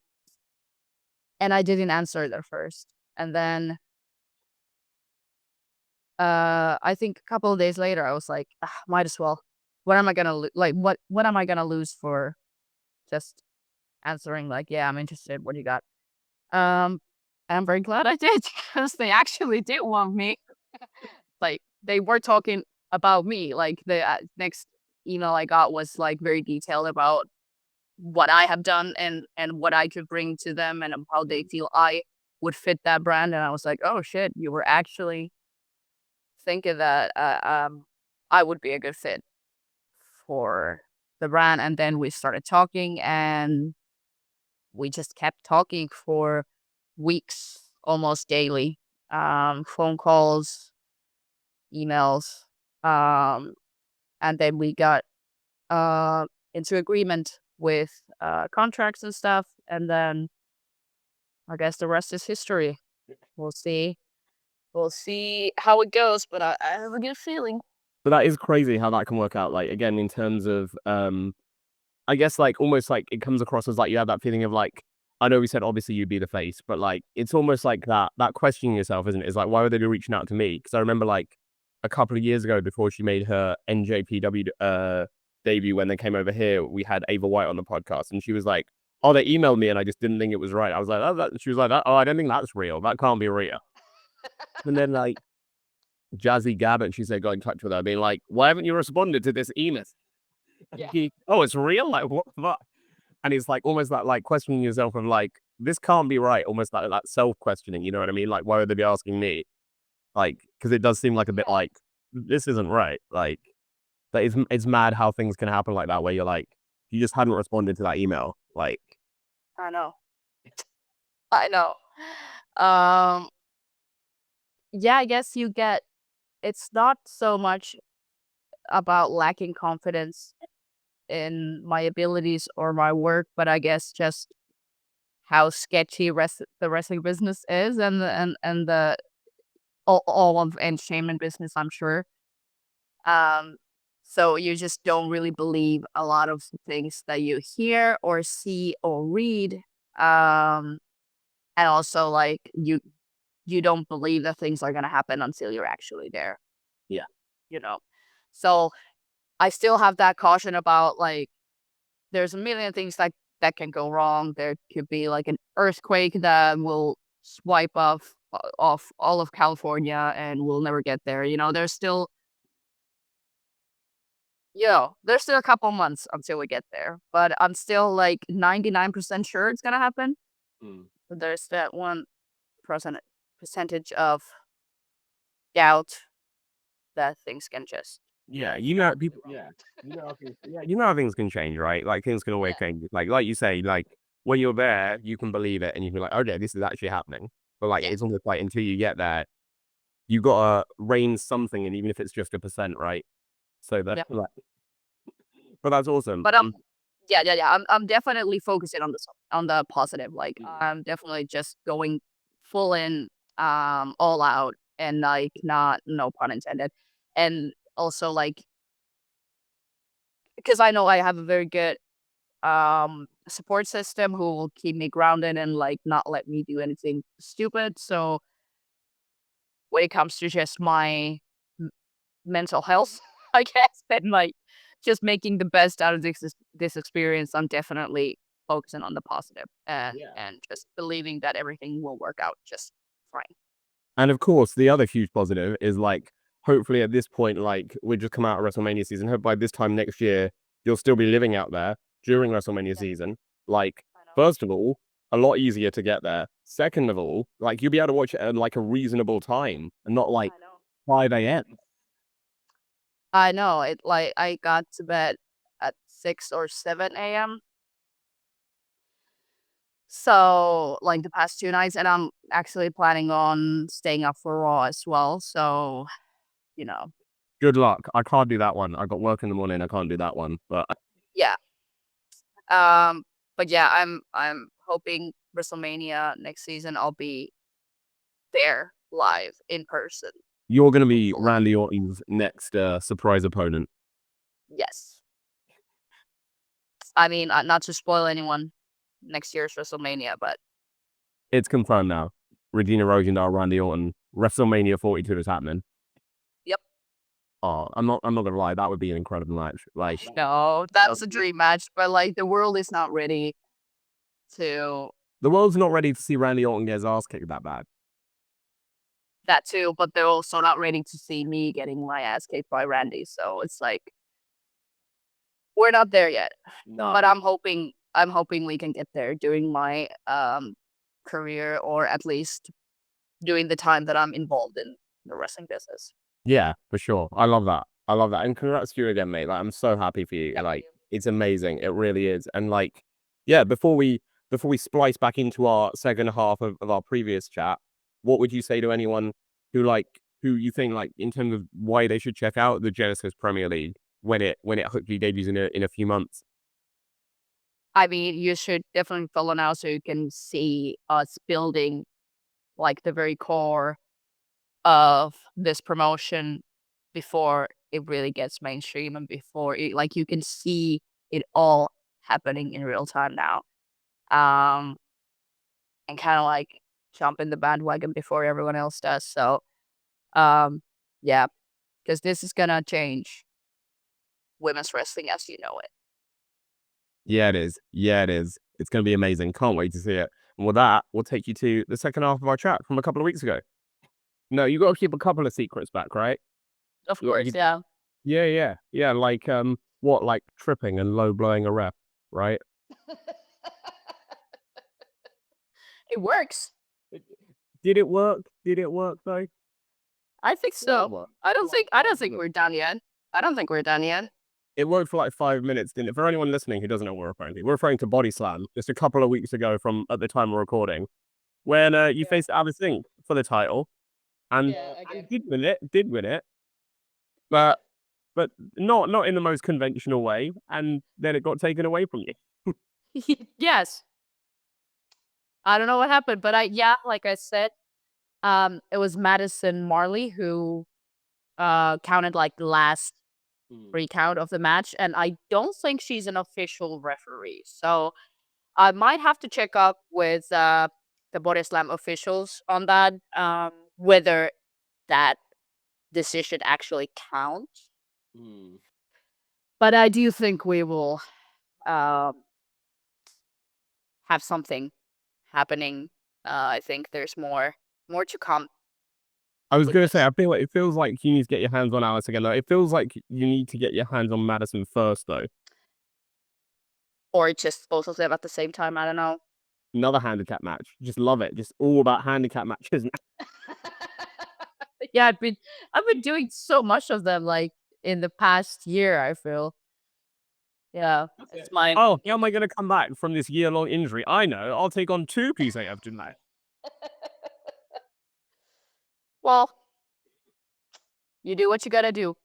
and I didn't answer it at first, and then I think a couple of days later, I was like, "Ah, might as well. What am I gonna like? What am I gonna lose for just answering like, yeah, I'm interested. What do you got? Um, and I'm very glad I did because they actually did want me. Like they were talking about me. Like the next email I got was like very detailed about what I have done and what I could bring to them and how they feel I would fit that brand. And I was like, oh shit, you were actually thinking that I would be a good fit for the brand. And then we started talking and we just kept talking for weeks, almost daily. Phone calls, emails, um, and then we got into agreement with contracts and stuff. And then I guess the rest is history. We'll see. We'll see how it goes, but I have a good feeling. But that is crazy how that can work out. Like again, in terms of I guess like almost like it comes across as like you have that feeling of like I know we said obviously you'd be the face, but like it's almost like that questioning yourself, isn't it? It's like why were they reaching out to me? Because I remember like a couple of years ago before she made her NJPW debut when they came over here, we had Ava White on the podcast, and she was like, "Oh, they emailed me, and I just didn't think it was right." I was like, "Oh," she was like, "Oh, I don't think that's real. That can't be real." And then like Jazzy Gabbett, she said, got in touch with her, being like, "Why haven't you responded to this email?" Yeah. Oh, it's real? Like, what the fuck? And it's like almost like questioning yourself and like, this can't be right. Almost like that self questioning, you know what I mean? Like, why would they be asking me? Like, because it does seem like a bit Yeah. like, this isn't right. Like, that is, it's mad how things can happen like that, where you're like, you just hadn't responded to that email. Like, I know. I know. Um, yeah, I guess it's not so much about lacking confidence in my abilities or my work, but I guess just how sketchy the wrestling business is and the all of entertainment business, I'm sure. Um, So you just don't really believe a lot of things that you hear or see or read. Um, and also like you don't believe that things are gonna happen until you're actually there, Yeah. you know. So I still have that caution about like there's a million things that can go wrong. There could be like an earthquake that will swipe off all of California and we'll never get there. There's still a couple months until we get there, but I'm still like 99% sure it's gonna happen. Mm. But there's that 1% percentage of doubt that things can just Yeah, you know, people. Yeah, you know how things can change, right? Like things can always yeah, change. Like you say, like when you're there, you can believe it, and you can be like, okay, this is actually happening. But like, yeah, it's almost like until you get there, you gotta reign something, and even if it's just a percent, right? So that's yeah. like, but that's awesome. But yeah. I'm definitely focusing on on the positive. Like I'm definitely just going full in, all out, and like not no pun intended, and also like because I know I have a very good support system who will keep me grounded and like not let me do anything stupid. So when it comes to just my m- mental health, I guess, and like just making the best out of this experience, I'm definitely focusing on the positive and just believing that everything will work out just fine. And of course, the other huge positive is like, hopefully at this point, like we just come out of WrestleMania season. Hope by this time next year, you'll still be living out there during WrestleMania Yeah, season. Like, I know. first of all, a lot easier to get there. Second of all, like you'll be able to watch it at like a reasonable time and not like I know. 5 a.m. I know. It like I got to bed at 6 or 7 a.m. So like the past 2 nights, and I'm actually planning on staying up for Raw as well. So you know, Good luck. I can't do that one. I got work in the morning. I can't do that one. But yeah. Um, but yeah, I'm hoping WrestleMania next season I'll be there live in person. you're gonna be Hopefully. Randy Orton's next surprise opponent. Yes. I mean, not to spoil anyone next year's WrestleMania, but It's confirmed now. Regina Rosendahl, Randy Orton, WrestleMania 42 is happening. yep. Oh, I'm not gonna lie, that would be an incredible match. Like, No, that's a dream match, but like the world is not ready to the world's not ready to see Randy Orton get his ass kicked that bad. that too, but they're also not ready to see me getting my ass kicked by Randy. So it's like we're not there yet. No. But I'm hoping we can get there during my career, or at least during the time that I'm involved in the wrestling business. Yeah, for sure. I love that. I love that. And congrats to you again, mate. Like, I'm so happy for you. Thank Like, you. it's amazing. It really is. And like, yeah, before we splice back into our second half of our previous chat, what would you say to anyone who you think like in terms of why they should check out the Genesis Premier League when it hopefully debuts in a few months? I mean, you should definitely follow now so you can see us building like the very core of this promotion before it really gets mainstream and before it like you can see it all happening in real time now. Um and kind of like jump in the bandwagon before everyone else does. So um yeah, because this is gonna change women's wrestling as you know it. Yeah, it is. Yeah, it is. It's gonna be amazing. Can't wait to see it. And with that, we'll take you to the second half of our chat from a couple of weeks ago. No, you got to keep a couple of secrets back, right? Of You got, course, yeah. yeah. Like what? Like tripping and low blowing a rep, right? It works. Did it work? Did it work though? I think Yeah, it so. worked. I don't think we're done yet. I don't think we're done yet. It worked for like 5 minutes, didn't it? For anyone listening who doesn't know what we're referring to Body Slam just a couple of weeks ago from at the time we're recording, when you Yeah. faced Alice Inc. for the title and Yeah, and again. did win it, Yeah. but but not in the most conventional way, and then it got taken away from you. Yes. I don't know what happened, but like I said, it was Madison Marley who counted like last Mm. recount of the match, and I don't think she's an official referee. So I might have to check up with the Body Slam officials on that, whether that decision actually counts. Mm. But I do think we will um, have something happening. I think there's more to come I was with gonna say, this. I feel like it feels like you need to get your hands on Alice again, though. It feels like you need to get your hands on Madison first, though. Or just both of them at the same time. I don't know. Another handicap match. Just love it. Just all about handicap matches now. Yeah, I've been doing so much of them like in the past year, I feel. Yeah, it's my Oh, how am I gonna come back from this year-long injury? I know. I'll take on two PSAF tonight. well, you do what you gotta do.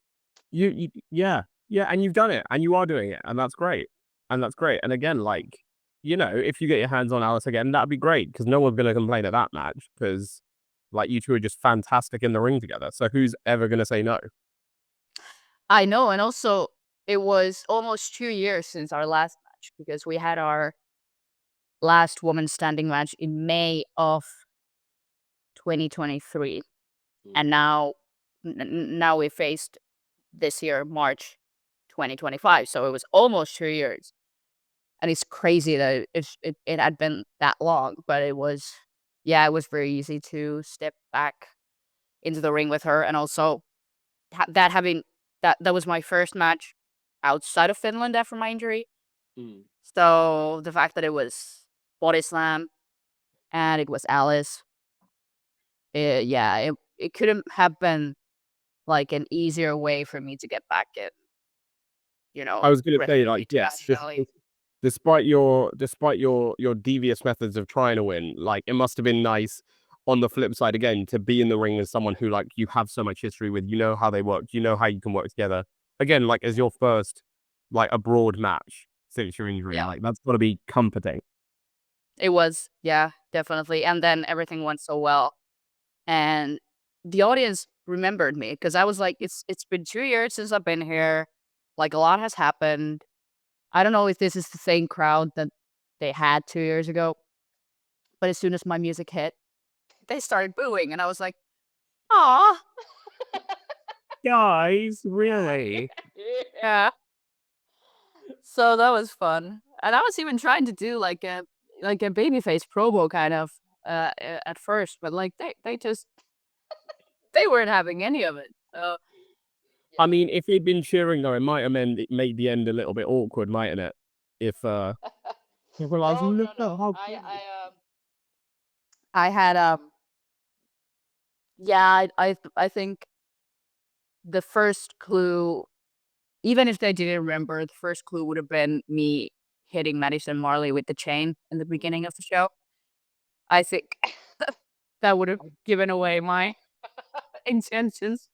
Yeah, yeah, and you've done it, and you are doing it, and that's great, and that's great. And again, like, if you get your hands on Alice again, that'd be great because no one's gonna complain at that match because, like, you two are just fantastic in the ring together. So who's ever gonna say no? I know, and also it was almost 2 years since our last match because we had our last woman standing match in May of 2023, Mm. and now we faced this year March 2025, so it was almost 2 years, and it's crazy that it had been that long, but it was very easy to step back into the ring with her, and also having that was my first match outside of Finland after my injury. Mm. So the fact that it was Body Slam and it was Alice, it couldn't have been like an easier way for me to get back in, I was gonna say, like, referee yes, professionally. despite your devious methods of trying to win, like, it must have been nice on the flip side again to be in the ring as someone who, like, you have so much history with, you know how they work, you know how you can work together. Again, like, as your first, like, abroad match since your injury, Yeah, like, that's gotta be comforting. it was. Yeah, definitely. And then everything went so well, and the audience remembered me because I was like, it's been 2 years since I've been here. Like a lot has happened. I don't know if this is the same crowd that they had 2 years ago, but as soon as my music hit, they started booing, and I was like, "Aw." Guys, really? Yeah. So that was fun, and I was even trying to do like a babyface promo kind of at first, but like they weren't having any of it. So I yeah. mean, if he'd been cheering though, it might have made the end a little bit awkward, mightn't it? If, people are like, No, "Look no, at no. how I cool." I um I had yeah, I think the first clue, even if they didn't remember, the first clue would have been me hitting Madison Marley with the chain in the beginning of the show. I think that would have given away my intentions.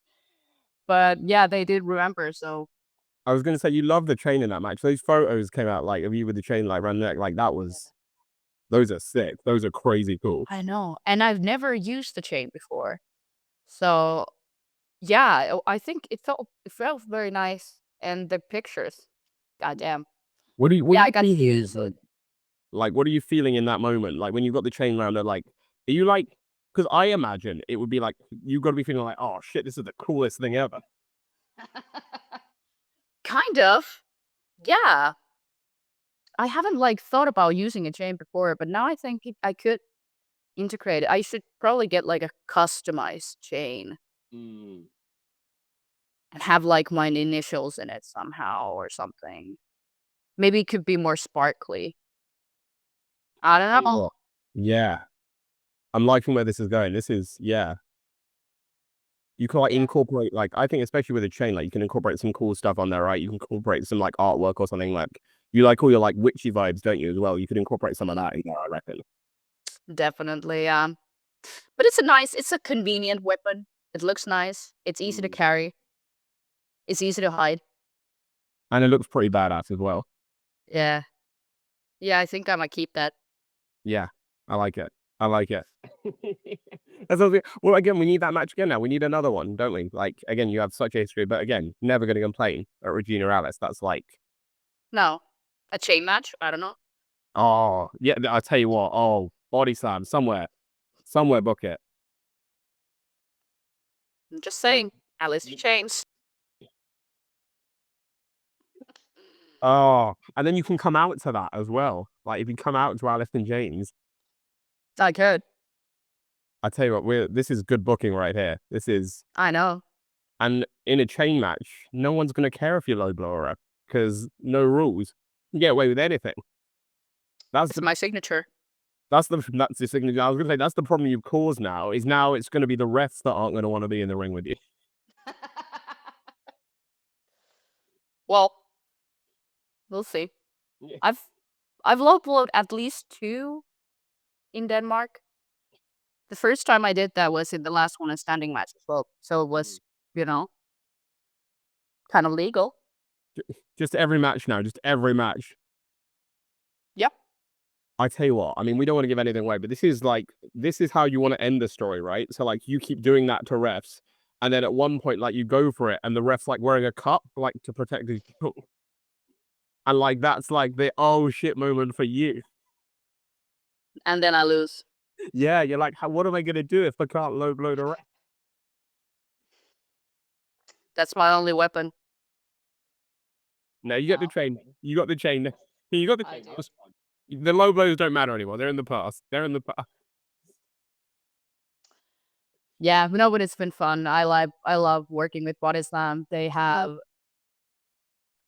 But yeah, they did remember, so I was gonna say you love the chain in that match. Those photos came out like of you with the chain like around the neck, like that was those are sick. Those are crazy cool. I know. And I've never used the chain before. So yeah, I think it felt very nice. And the pictures, goddamn. What Yeah, are I you got to feeling use it. inside? Like what are you feeling in that moment? Like when you've got the chain around it, like are you like because I imagine it would be like you gotta be feeling like, oh shit, this is the coolest thing ever. Kind of. Yeah. I haven't like thought about using a chain before, but now I think I could integrate it. I should probably get like a customized chain Mm. and have like my initials in it somehow or something. Maybe it could be more sparkly. I don't Tell you know. what. Yeah. I'm liking where this is going. This is yeah. You can like Yeah. incorporate like I think especially with a chain, like you can incorporate some cool stuff on there, right? You can incorporate some like artwork or something like you like all your like witchy vibes, don't you, as well? You could incorporate some of that in there, I reckon. Definitely. But it's a convenient weapon. It looks nice. It's easy to Mm. carry. It's easy to hide. And it looks pretty badass as well. Yeah. Yeah, I think I might keep that. Yeah. I like it. I like it. That's what well, again, we need that match again now. We need another one, don't we? Like, again, you have such a history, but again, never gonna complain at Regina Alice. That's like, No, a chain match. I don't know. oh, yeah, I'll tell you what, oh, body slam somewhere, somewhere book it. I'm just saying. Alice in Chains. Oh, and then you can come out to that as well. Like, if you come out to Alice and James, I could. I tell you what, this is good booking right here. This is, I know. and in a chain match, no one's gonna care if you low blow her up because no rules. You get away with anything. That's It's the my signature. that's the signature. I was gonna say that's the problem you've caused now. Is now it's gonna be the refs that aren't gonna want to be in the ring with you. Well, we'll see. Yeah. I've I've low blowed at least two in Denmark. The first time I did that was in the last one a standing match as well. So it Mm. was, you know, kind of legal. Just every match now, just every match. Yep. I tell you what, I mean, we don't want to give anything away, but this is like this is how you want to end the story, right? So like you keep doing that to refs, and then at one point, like you go for it, and the ref's like wearing a cup, like to protect his and like that's like the oh shit moment for you. And then I lose. Yeah, you're like, what am I gonna do if I can't low blow the ref? That's my only weapon. No, you got the Now. chain. You got the chain. You got the I chain. do. The low blows don't matter anymore. They're in the past. They're in the past. Yeah, no, but it's been fun. I love working with Body Slam. They have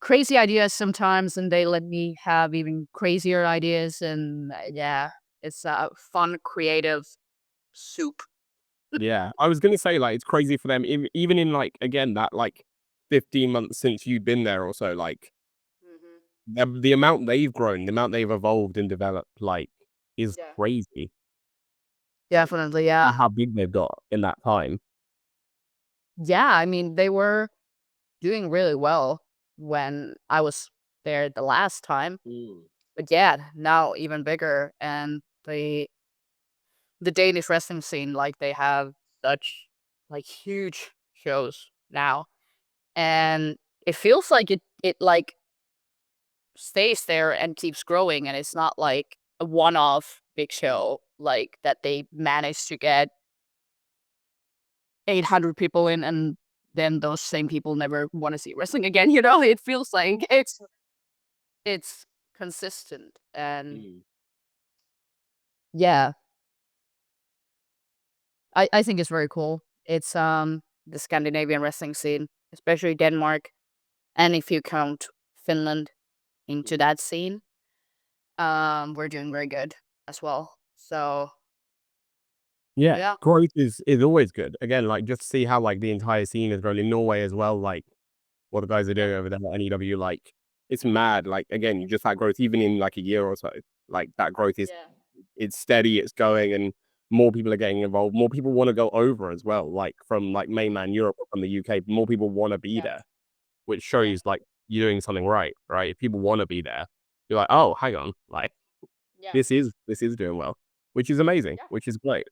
crazy ideas sometimes, and they let me have even crazier ideas. And yeah, it's a fun, creative soup. Yeah, I was gonna say like it's crazy for them, even in like again that like 15 months since you've been there or so. Like Hmm. the amount they've grown, the amount they've evolved and developed, like is Yeah. crazy. Definitely, yeah. How big they've got in that time. Yeah, I mean, they were doing really well when I was there the last time. Mm. But yeah, now even bigger. And the Danish wrestling scene, like they have such like huge shows now. And it feels like it like stays there and keeps growing, and it's not like a one-off big show like that they managed to get 800 people in, and then those same people never want to see wrestling again. It feels like it's consistent. And Mm. yeah, I think it's very cool. It's the Scandinavian wrestling scene, especially Denmark, and if you count Finland into Mm. that scene, we're doing very good as well. So Yeah, yeah. growth is always good. Again, like just see how like the entire scene has grown in Norway as well. Like what the guys are Yeah. doing over there at NEW, like it's mad. Like again, you just that growth even in like a year or so. Like that growth is Yeah. it's steady, it's going, and more people are getting involved. More people want to go over as well, like from like mainland Europe or from the UK. More people want to be Yeah. there, which Yeah. shows like you're doing something right, right? If people want to be there, you're like, oh, hang on, like Yeah. this is doing well, which is amazing, Yeah. which is great.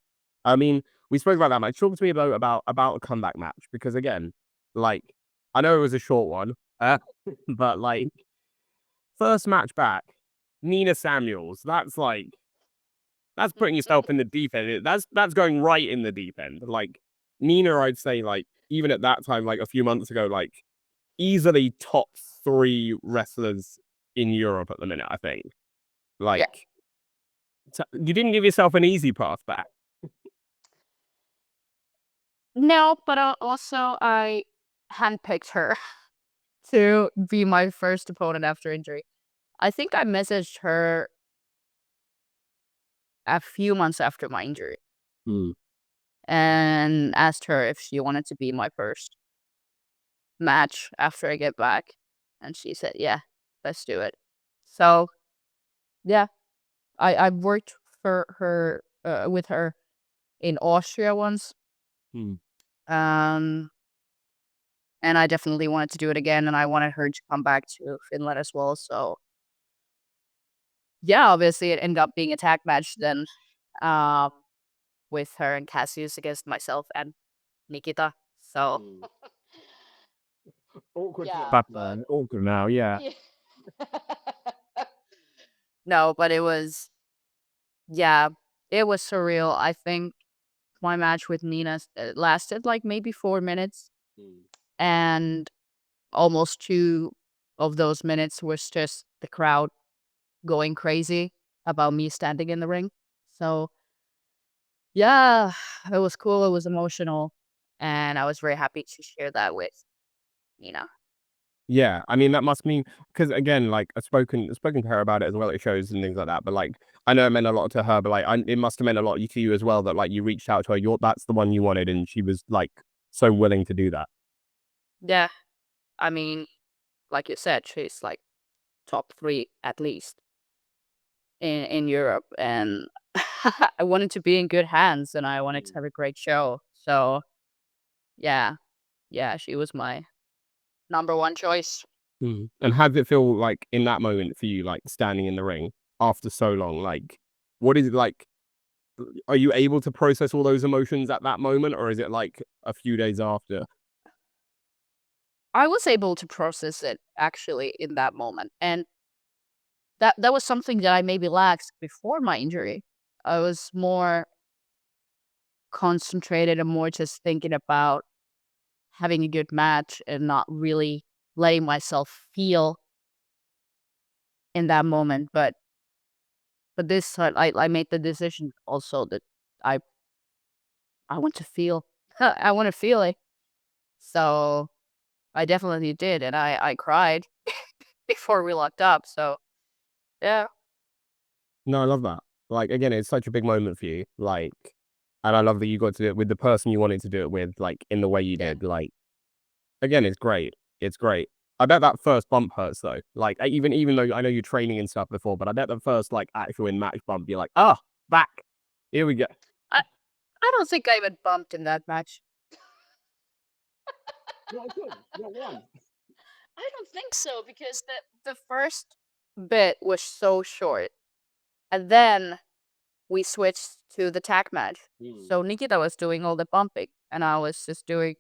I mean, we spoke about that match. Talk to me about a comeback match because again, like I know it was a short one, but like first match back, Nina Samuels. That's like that's putting yourself in the deep end. That's going right in the deep end. Like Nina, I'd say like even at that time, like a few months ago, like easily top three wrestlers in Europe at the minute. I think Yeah. like you didn't give yourself an easy path back. No, but also I handpicked her to be my first opponent after injury. I think I messaged her a few months after my injury Mm. and asked her if she wanted to be my first match after I get back. And she said, yeah, let's do it. So yeah, I worked for her with her in Austria once. Mm. Um, and I definitely wanted to do it again, and I wanted her to come back to Finland as well. So yeah, obviously it ended up being a tag match then. Um, with her and Cassius against myself and Nikita. So Mm. Awkward for yeah, back but then. Awkward now, yeah. yeah. No, but it was yeah, it was surreal. I think my match with Nina lasted like maybe 4 minutes, Mm. and almost 2 of those minutes was just the crowd going crazy about me standing in the ring. So yeah, it was cool. It was emotional, and I was very happy to share that with Nina. Yeah, I mean, that must mean because again, like, I've spoken to her about it as well at shows and things like that, but, like, I know it meant a lot to her, but, like, it must have meant a lot to you as well that, like, you reached out to her, that's the one you wanted, and she was, like, so willing to do that. Yeah, I mean, like you said, she's like top three at least in Europe, and I wanted to be in good hands, and I wanted to Mm. have a great show. So yeah, yeah, she was my number one choice. Mm. And how did it feel like in that moment for you, like standing in the ring after so long? Like, what is it like? Are you able to process all those emotions at that moment, or is it like a few days after? I was able to process it actually in that moment, and that was something that I maybe lacked before my injury. I was more concentrated and more just thinking about having a good match and not really letting myself feel in that moment. But this time, I made the decision also that I I want to feel. I want to feel it. So I definitely did, and I cried before we locked up. So yeah, No, I love that. Like, again, it's such a big moment for you. Like, and I love that you got to do it with the person you wanted to do it with, like in the way you yeah. did. Like, again, it's great. It's great. I bet that first bump hurts though. Like, even though I know you're training and stuff before, but I bet the first like actual in match bump, you're like, ah, back. Here we go. I I don't think I even bumped in that match. Not good. Not one. I don't think so because the first bit was so short, and then we switched to the tag match. Hmm. So Nikita was doing all the bumping, and I was just doing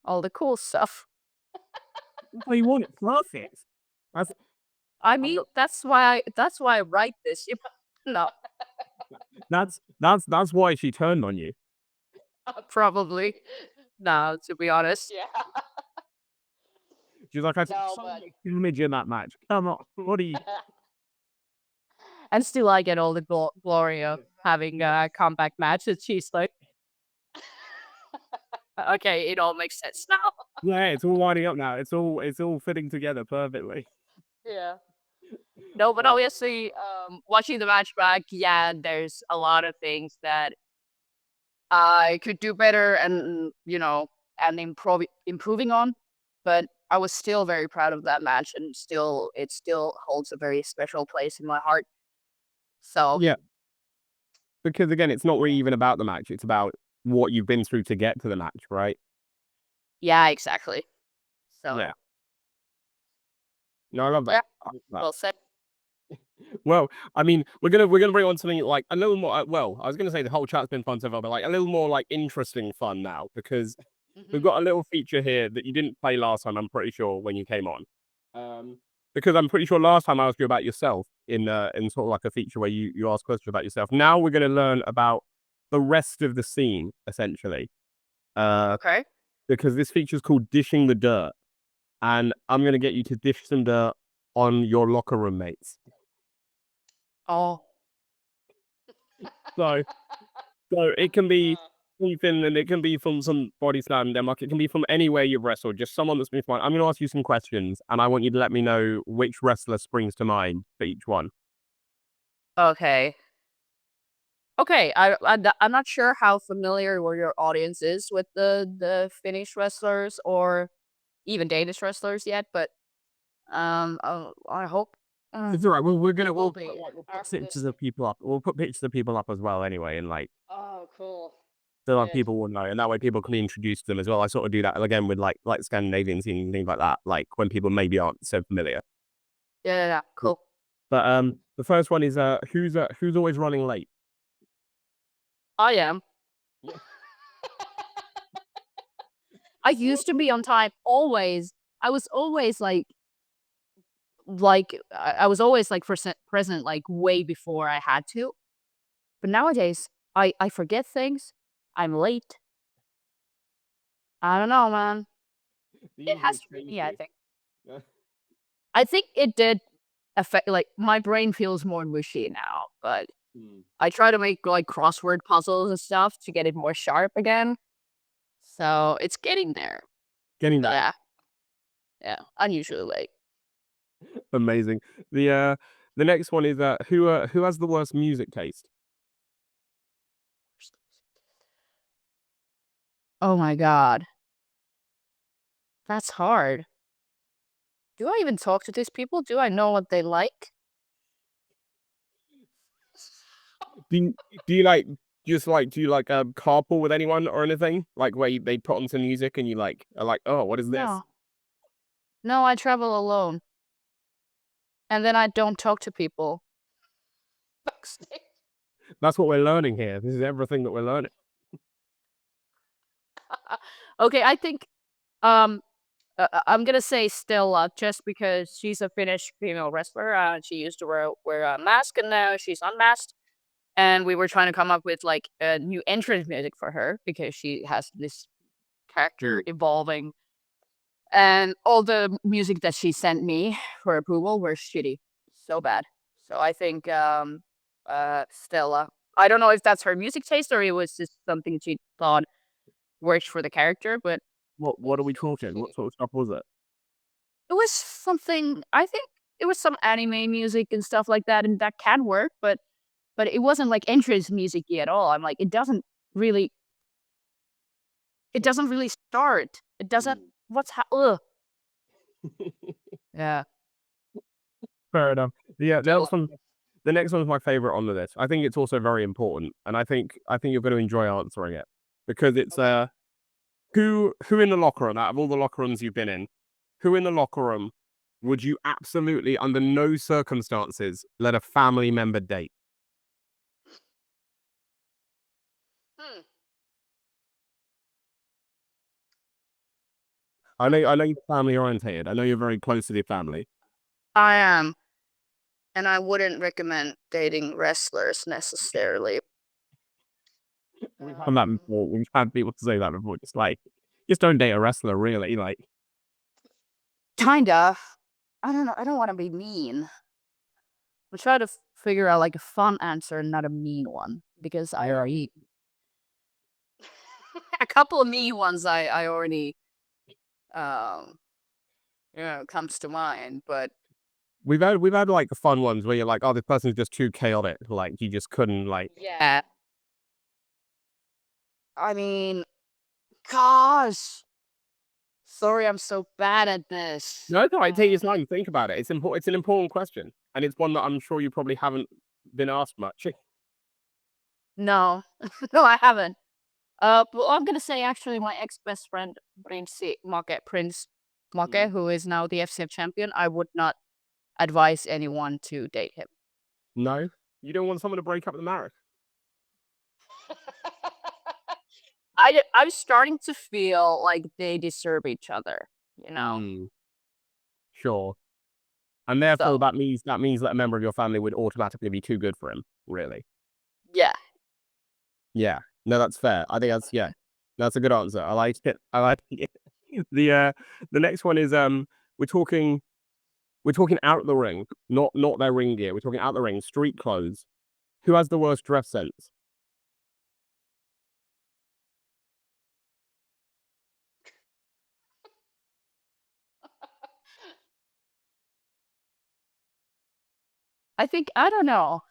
all the cool stuff. Oh, you want it perfect. That's I I'm mean, not, that's why I write this. You no, that's why she turned on you. probably no. To be honest, She's like, I took no, so but much damage in that match. Come on, what are you? and still I get all the glory of having a comeback match. And she's like, okay, it all makes sense now. Yeah, it's all winding up now. It's all fitting together perfectly. Yeah. No, but Oh. obviously, watching the match back, yeah, there's a lot of things that I could do better and, and improving on. But I was still very proud of that match and it still holds a very special place in my heart. So, Yeah, because again, it's not really even about the match. It's about what you've been through to get to the match, right? yeah, exactly. Yeah. So, No, I love that. yeah, I love that. well said. Well, I mean, we're gonna bring on something like a little more. Well, I was gonna say the whole chat's been fun so far, but like a little more like interesting fun now because we've Hmm. got a little feature here that you didn't play last time. I'm pretty sure when you came on. Because I'm pretty sure last time I asked you about yourself in sort of like a feature where you ask questions about yourself. Now we're gonna learn about the rest of the scene essentially. Uh, Okay. because this feature is called dishing the dirt, and I'm gonna get you to dish some dirt on your locker room mates. Oh, So So it can be from Finland, it can be from some body slam in Denmark, it can be from anywhere you've wrestled, just someone that's been fine. I'm gonna ask you some questions, and I want you to let me know which wrestler springs to mind for each one. okay. Okay, I'm not sure how familiar or your audience is with the Finnish wrestlers or even Danish wrestlers yet, but I hope It's all right. We're they gonna will we'll be put after pictures this. of people up. We'll put pictures of people up as well anyway, and like Oh, cool. so like Good. people will know, and that way people can be introduced to them as well. I sort of do that again with like Scandinavian scene and things like that, like when people maybe aren't so familiar. Yeah, yeah, yeah, Cool. cool. But the first one is who's always running late? I am. Yeah. I used to be on time always. I was always I was always like present like way before I had to. But nowadays I forget things. I'm late. I don't know, man. Do you It think has it to be changed me, I you? think. Yeah. I think it did affect like my brain feels more mushy now, but Mm. I try to make like crossword puzzles and stuff to get it more sharp again. So it's getting there. Getting But that. yeah, yeah, unusually late. Amazing. The next one is who has the worst music taste? Oh my god, that's hard. Do I even talk to these people? Do I know what they like? Do you, do you like do you like carpool with anyone or anything? Like where they put on some music and you like are like, oh, what is this? No, no, I travel alone, and then I don't talk to people. That's what we're learning here. This is everything that we're learning. Okay, I think um I'm gonna say Stella just because she's a Finnish female wrestler. She used to wear a mask and now she's unmasked. And we were trying to come up with like a new entrance music for her because she has this character Mm. evolving. And all the music that she sent me for approval were shitty, so bad. So I think Stella. I don't know if that's her music taste or it was just something she thought worked for the character, but What are we talking? What sort of stuff was it? it was something. I think it was some anime music and stuff like that, and that can work, but it wasn't like entrance music at all. I'm like, really, it doesn't really start. It doesn't. Mm. What's ugh. Yeah. Fair enough. Yeah, Stella. the next one's my favorite on the list. I think it's also very important, and I think you're going to enjoy answering it because it's Okay. who in the locker room out of all the locker rooms you've been in, who in the locker room would you absolutely under no circumstances let a family member date? Hmm. I know you're family orientated. I know you're very close to your family. I am, and I wouldn't recommend dating wrestlers necessarily. We've had that Um, before. We've had people say that before. Just like, just don't date a wrestler, really. Like, Kinda. I don't know. I don't want to be mean. I'm trying to figure out like a fun answer, not a mean one, because I yeah, already a couple of mean ones. I already um comes to mind, but we've had like fun ones where you're like, oh, this person's just too chaotic. Like, you just couldn't like. yeah. I mean, gosh, sorry, I'm so bad at this. No, it's all right. Take your time. Think about it. It's important. It's an important question, and it's one that I'm sure you probably haven't been asked much. No, no, I haven't. But I'm gonna say actually my ex best friend Prince Make, Mm. who is now the FCF champion. I would not advise anyone to date him. No, you don't want someone to break up the marriage. I'm starting to feel like they deserve each other, you know. Mm, sure. And therefore, So that means that a member of your family would automatically be too good for him. Really? yeah. Yeah. No, that's fair. I think that's yeah. That's a good answer. I like it. I like it. The next one is we're talking out the ring, not their ring gear. We're talking out the ring, street clothes. Who has the worst dress sense? I think I don't know.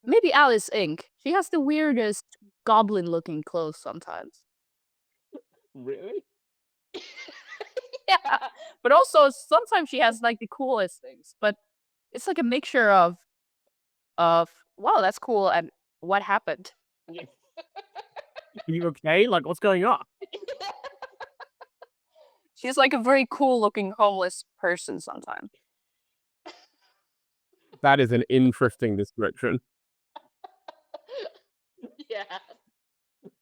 Maybe Alice Inc. She has the weirdest goblin looking clothes sometimes. Really? Yeah. But also sometimes she has like the coolest things. But it's like a mixture of wow, that's cool and what happened? Yeah. Are you okay? Like, what's going on? She's like a very cool looking homeless person sometimes. That is an interesting description. Yeah.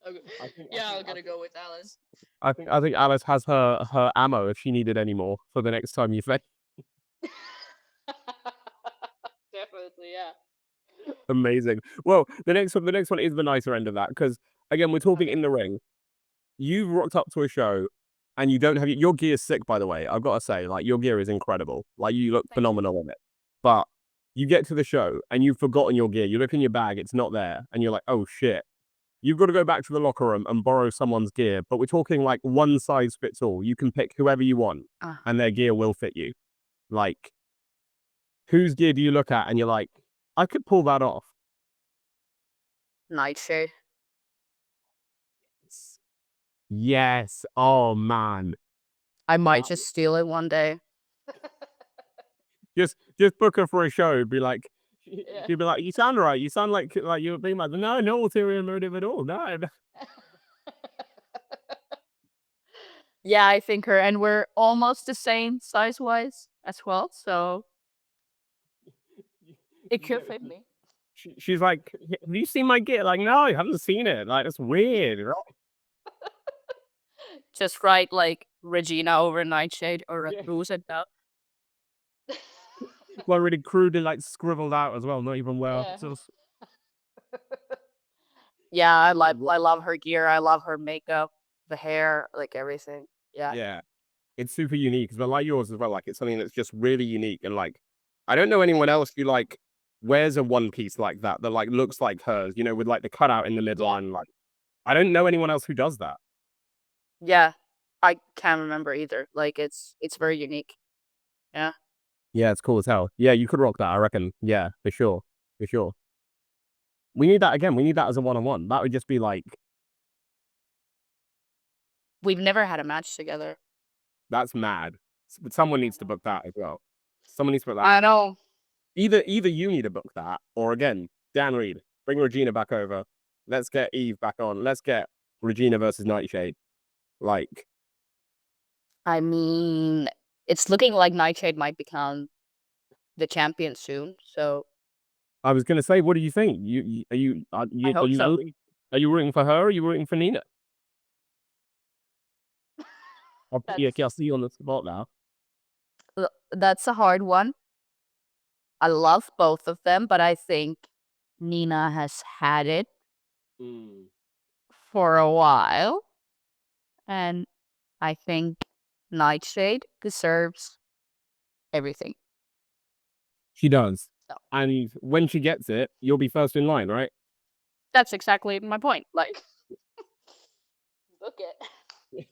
Okay. I think I Yeah, think I'm I gonna think go with Alice. I think Alice has her ammo if she needed any more for the next time you face. Definitely, yeah. Amazing. Well, the next one is the nicer end of that because again, we're talking Okay. in the ring. You've rocked up to a show and you don't have your gear's sick, by the way. I've got to say, like, your gear is incredible. Like, you look Thank you. phenomenal in it. But you get to the show and you've forgotten your gear. You look in your bag, it's not there. And you're like, oh shit. You've got to go back to the locker room and borrow someone's gear. But we're talking like one size fits all. You can pick whoever you want Ah, and their gear will fit you. Like, whose gear do you look at and you're like, I could pull that off? Nightshade. Yes. Oh man. I might That just steal it one day. just book her for a show. Be like, Yeah. she'd be like, "You sound right. You sound like you're being like, no, no ulterior motive at all. No, no." Yeah, I think her, and we're almost the same size wise as well, so it You could get, fit me. she's like, "Have you seen my gear?" Like, no, I haven't seen it. Like, that's weird. Right? Just write like Regina over Nightshade or Yeah. Rosendahl. Well, really crudely like scribbled out as well. Not even well. Yeah. So, Yeah, yeah, I love her gear. I love her makeup, the hair, like everything. Yeah. yeah. It's super unique as well, like yours as well. Like, it's something that's just really unique and like, I don't know anyone else who like wears a one piece like that that like looks like hers. You know, with like the cutout in the Yeah. midline. Like, I don't know anyone else who does that. Yeah. I can't remember either. Like it's very unique. Yeah. Yeah, it's cool as hell. Yeah, you could rock that, I reckon. Yeah, for sure. For sure. We need that again. We need that as a one-on-one. That would just be like, We've never had a match together. that's mad. But someone needs to book that as well. Someone needs to book that. I know. Either you need to book that, or again, Dan Reed, bring Regina back over. Let's get Eve back on. Let's get Regina versus Nightshade. Like, I mean, it's looking like Nightshade might become the champion soon, so I was gonna say, what do you think? I Are hope you so. are you rooting for her? Or are you rooting for Nina? I'll put you That's Kelsey on the spot now. that's a hard one. I love both of them, but I think Nina has had it Mm. for a while, and I think Nightshade deserves everything. She does. So And when she gets it, you'll be first in line, right? that's exactly my point. Like, look it.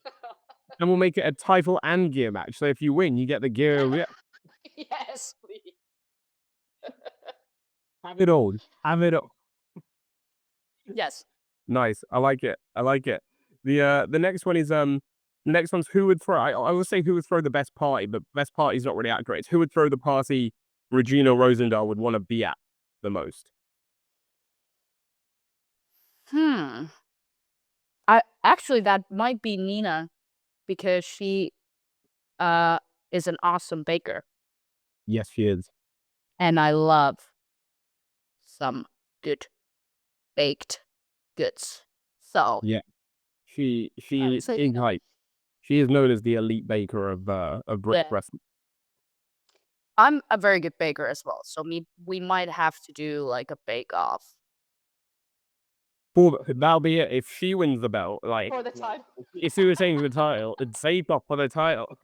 And we'll make it a title and gear match. So if you win, you get the gear. Yeah, Yes, please. have it all. Have it all. Yes. Nice. I like it. I like it. The next one is the next one's who would throw. I will say who would throw the best party, but best party is not really accurate. It's who would throw the party Regina Rosendahl would want to be at the most. Hmm. I actually that might be Nina because she uh is an awesome baker Yes, she is. and I love some good baked goods. So Yeah. She I would she say is Nina. like she is known as the elite baker of British Yeah. wrestling. I'm a very good baker as well, so we might have to do like a bake off That'll be it. If she wins the belt, like for the title. if she was taking the title, it's save up for the title.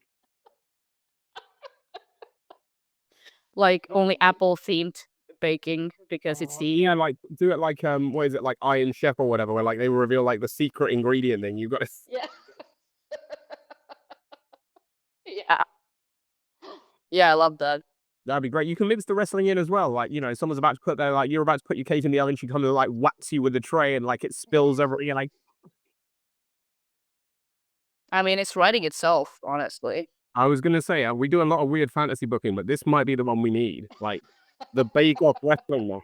Like only apple themed baking because it's the Yeah, like do it like what is it like Iron Chef or whatever, where like they reveal like the secret ingredient thing. You got to yeah. Yeah. Yeah, I love that. that'd be great. You can mix the wrestling in as well. Like someone's about to put their like you're about to put your cake in the oven. She comes and like whacks you with the tray and like it spills over. You're like, I mean, it's writing itself, honestly. I was gonna say, we do a lot of weird fantasy booking, but this might be the one we need. Like the Bake Off wrestling one.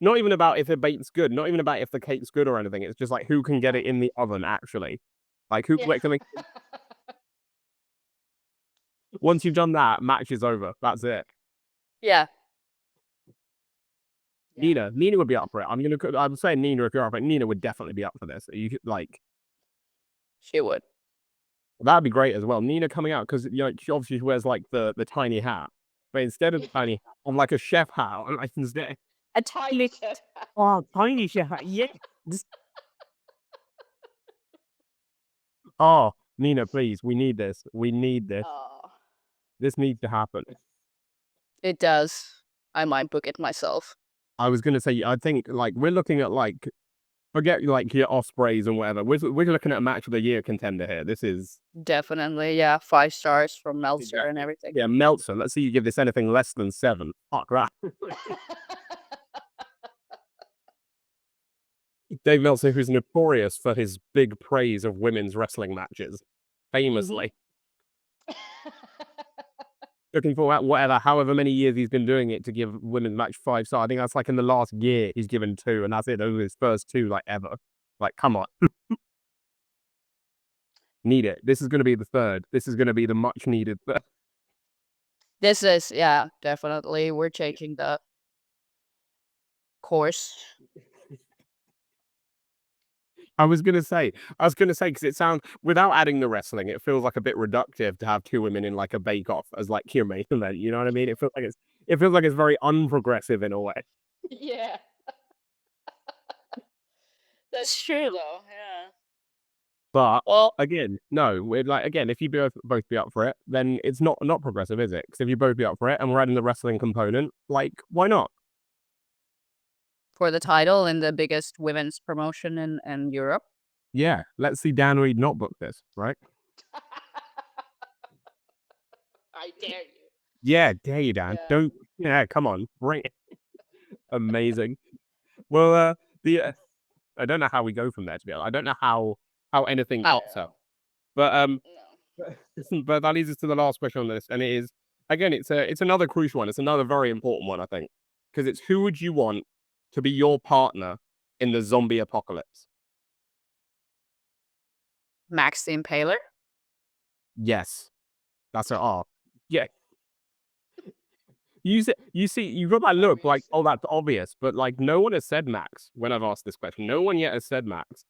Not even about if the bake's good. Not even about if the cake's good or anything. It's just like who can get Yeah. it in the oven actually. Like who Yeah. like, can they, once you've done that, match is over. That's it. Yeah. Nina would be up for it. I'm saying Nina if you're up for it. Nina would definitely be up for this. You could, like, She would. that'd be great as well. Nina coming out because she obviously wears like the tiny hat, but instead of the tiny hat, on like a chef hat, like instead, A tiny shit. oh, tiny chef hat, yeah. Oh, Nina, please, we need this. We need this. Oh. This needs to happen. It does. I might book it myself. I was gonna say, I think like we're looking at like forget like your Ospreys and whatever. We're looking at a match of the year contender here. This is Definitely, yeah. 5 stars from Meltzer and exactly. everything. Yeah, Meltzer. Let's see you give this anything less than 7. Fuck that. Dave Meltzer, who's notorious for his big praise of women's wrestling matches, famously. Looking for whatever, however many years he's been doing it to give women's match 5 stars. I think that's like in the last year he's given 2, and that's it. Those are his first 2 like ever. Like, come on. Need it. This is gonna be the third. This is gonna be the much needed third. This is, yeah, definitely. We're changing the course. I was gonna say because it sounds without adding the wrestling, it feels like a bit reductive to have 2 women in like a bake off as like your main event. You know what I mean? It feels like it's very unprogressive in a way. Yeah. That's true though, yeah. But Well, again, no, we're like again, if you both be up for it, then it's not progressive, is it? Because if you both be up for it and we're adding the wrestling component, like why not? for the title in the biggest women's promotion in Europe. Yeah, let's see Dan Reed not book this, right? I dare you. Yeah, dare you, Dan. Yeah. Don't. Yeah, come on, bring it. Amazing. Well, I don't know how we go from there. To be honest, I don't know how anything I pops up. But no. but that leads us to the last question on this, and it is again, it's another crucial one. It's another very important one, I think, because it's who would you want to be your partner in the zombie apocalypse? Max the Impaler? Yes, that's it. Oh, yeah. You got that look like, oh, that's obvious, but like no one has said Max when I've asked this question. No one yet has said Max,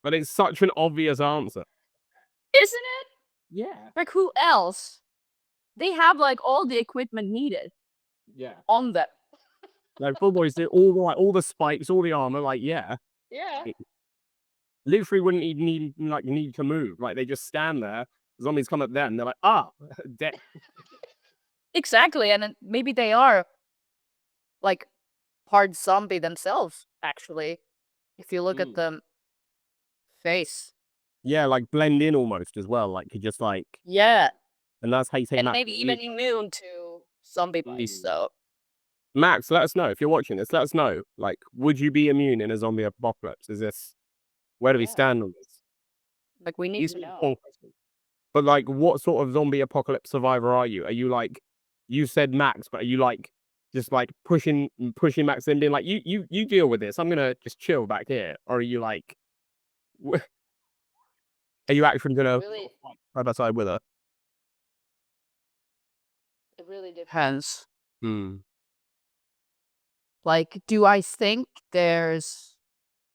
but it's such an obvious answer. Isn't it? Yeah. Like who else? They have like all the equipment needed Yeah. on them. Like full boys do all the spikes, all the armor, like yeah. Yeah. Literally wouldn't even need to move. Like they just stand there. Zombies come up there and they're like, ah, dead. Exactly. And then maybe they are like part zombie themselves, actually. If you look at the face. Yeah, like blend in almost as well. Like you just like, Yeah. and that's how you say And Max. maybe even immune to zombie bites, so Max, let us know if you're watching this. Let us know. Like, would you be immune in a zombie apocalypse? Is this where do we yeah. stand on this? Like we need These to are know. important questions. But like, what sort of zombie apocalypse survivor are you? Are you like, you said Max, but are you like just like pushing Max in, being like, you deal with this. I'm gonna just chill back here, or are you like, are you actually gonna Really, fight side by side with her? it really depends. Hmm. Like, do I think there's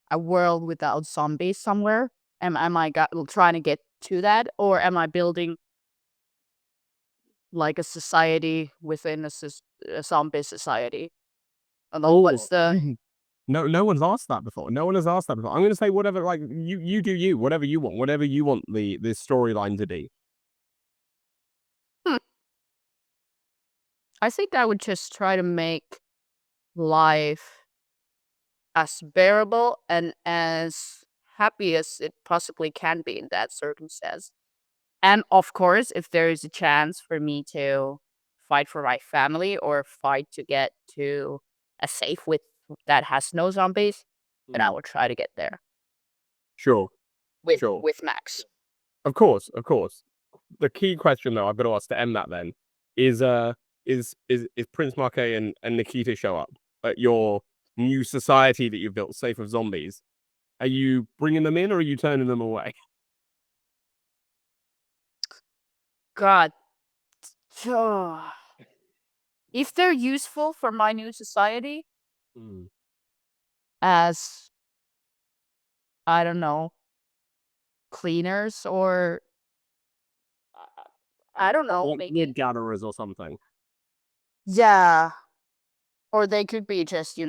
a world without zombies somewhere? Am I trying to get to that, or am I building like a society within a zombie society? And like, what's Oh, the no one's asked that before. No one has asked that before. I'm gonna say whatever, like you do you, whatever you want the storyline to be. hmm, I think I would just try to make life as bearable and as happy as it possibly can be in that circumstance. And of course, if there is a chance for me to fight for my family or fight to get to a safe with that has no zombies, then I Hmm. will try to get there Sure, with sure. Max. Of course, of course. The key question though I've got to ask to end that then is is Prince Marquet and Nikita show up at your new society that you've built, safe of zombies? Are you bringing them in or are you turning them away? God, if they're useful for my new society, Mm. as, I don't know, cleaners or I don't know, Like maybe. wood gatherers or something. Yeah. Or they could be just,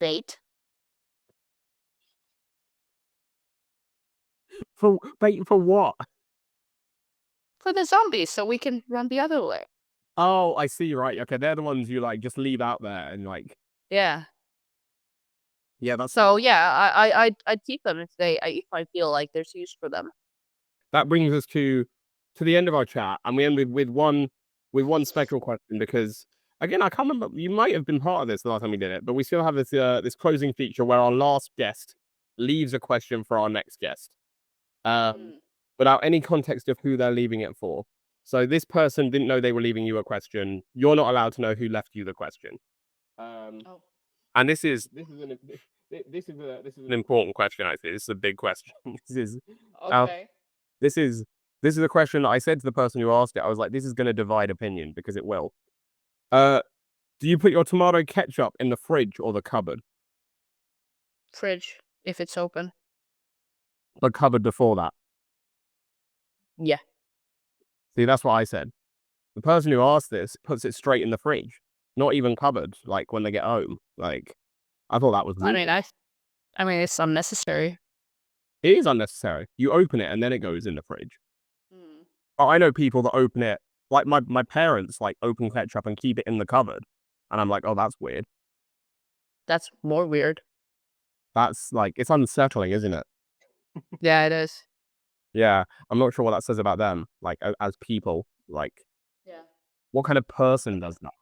bait For bait for what? for the zombies so we can run the other way. Oh, I see, right, okay, they're the ones you, like, just leave out there and, like Yeah. yeah, So yeah, I'd keep them if I feel like there's use for them. that brings us to the end of our chat, and we end with one special question because, again, I can't remember you might have been part of this the last time we did it, but we still have this closing feature where our last guest leaves a question for our next guest, um, Mm. without any context of who they're leaving it for. So this person didn't know they were leaving you a question. You're not allowed to know who left you the question. Um, Oh, and this is an important question, actually. This is a big question. This is uh, okay. this is this is a question that I said to the person who asked it. I was like, "This is gonna divide opinion because it will." Uh, do you put your tomato ketchup in the fridge or the cupboard? Fridge, if it's open. The cupboard before that. Yeah. See, that's what I said. The person who asked this puts it straight in the fridge, not even cupboard, like, when they get home. Like, I thought that was I rude. mean, I I mean, it's unnecessary. It is unnecessary. You open it and then it goes in the fridge. Mm. But I know people that open it like, my parents, like, open ketchup and keep it in the cupboard, and I'm like, "Oh, that's weird." That's more weird. That's, like it's unsettling, isn't it? Yeah, it is. Yeah, I'm not sure what that says about them, like, as people, like, Yeah. what kind of person does that?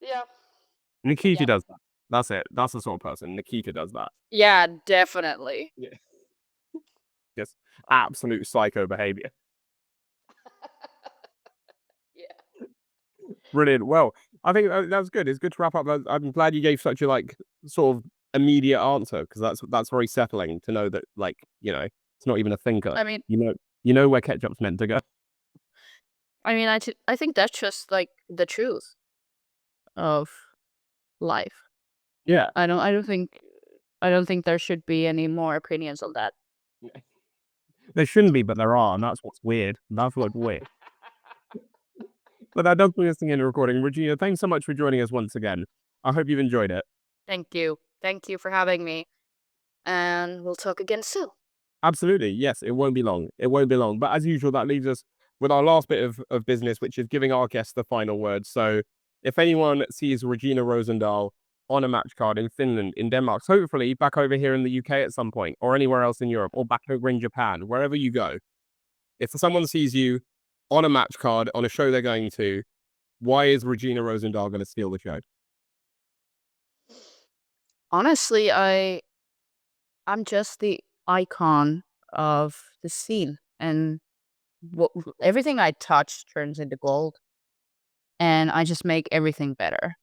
Yeah. Nikita Yeah. does that. That's it. That's the sort of person. Nikita does that. Yeah, definitely. Yeah. Just absolute psycho behavior. Yeah. Brilliant. Well, I think that was good. It's good to wrap up. I'm glad you gave such a, like, sort of immediate answer because that's very settling to know that, like, it's not even a thinker. I mean, You know you know where ketchup's meant to go. I think that's just like the truth of life. Yeah. I don't think there should be any more opinions on that. There shouldn't be, but there are, and that's what's weird. That's what's weird. But that does bring us to the end of the recording. Regina, thanks so much for joining us once again. I hope you've enjoyed it. Thank you. Thank you for having me. And we'll talk again soon. Absolutely. Yes, it won't be long. It won't be long. But as usual, that leaves us with our last bit of business, which is giving our guests the final word. So if anyone sees Regina Rosendahl on a match card in Finland, in Denmark, hopefully back over here in the UK at some point, or anywhere else in Europe, or back over in Japan, wherever you go, if someone sees you on a match card on a show they're going to, why is Regina Rosendahl going to steal the show? Honestly, I'm just the icon of the scene, and everything I touch turns into gold, and I just make everything better.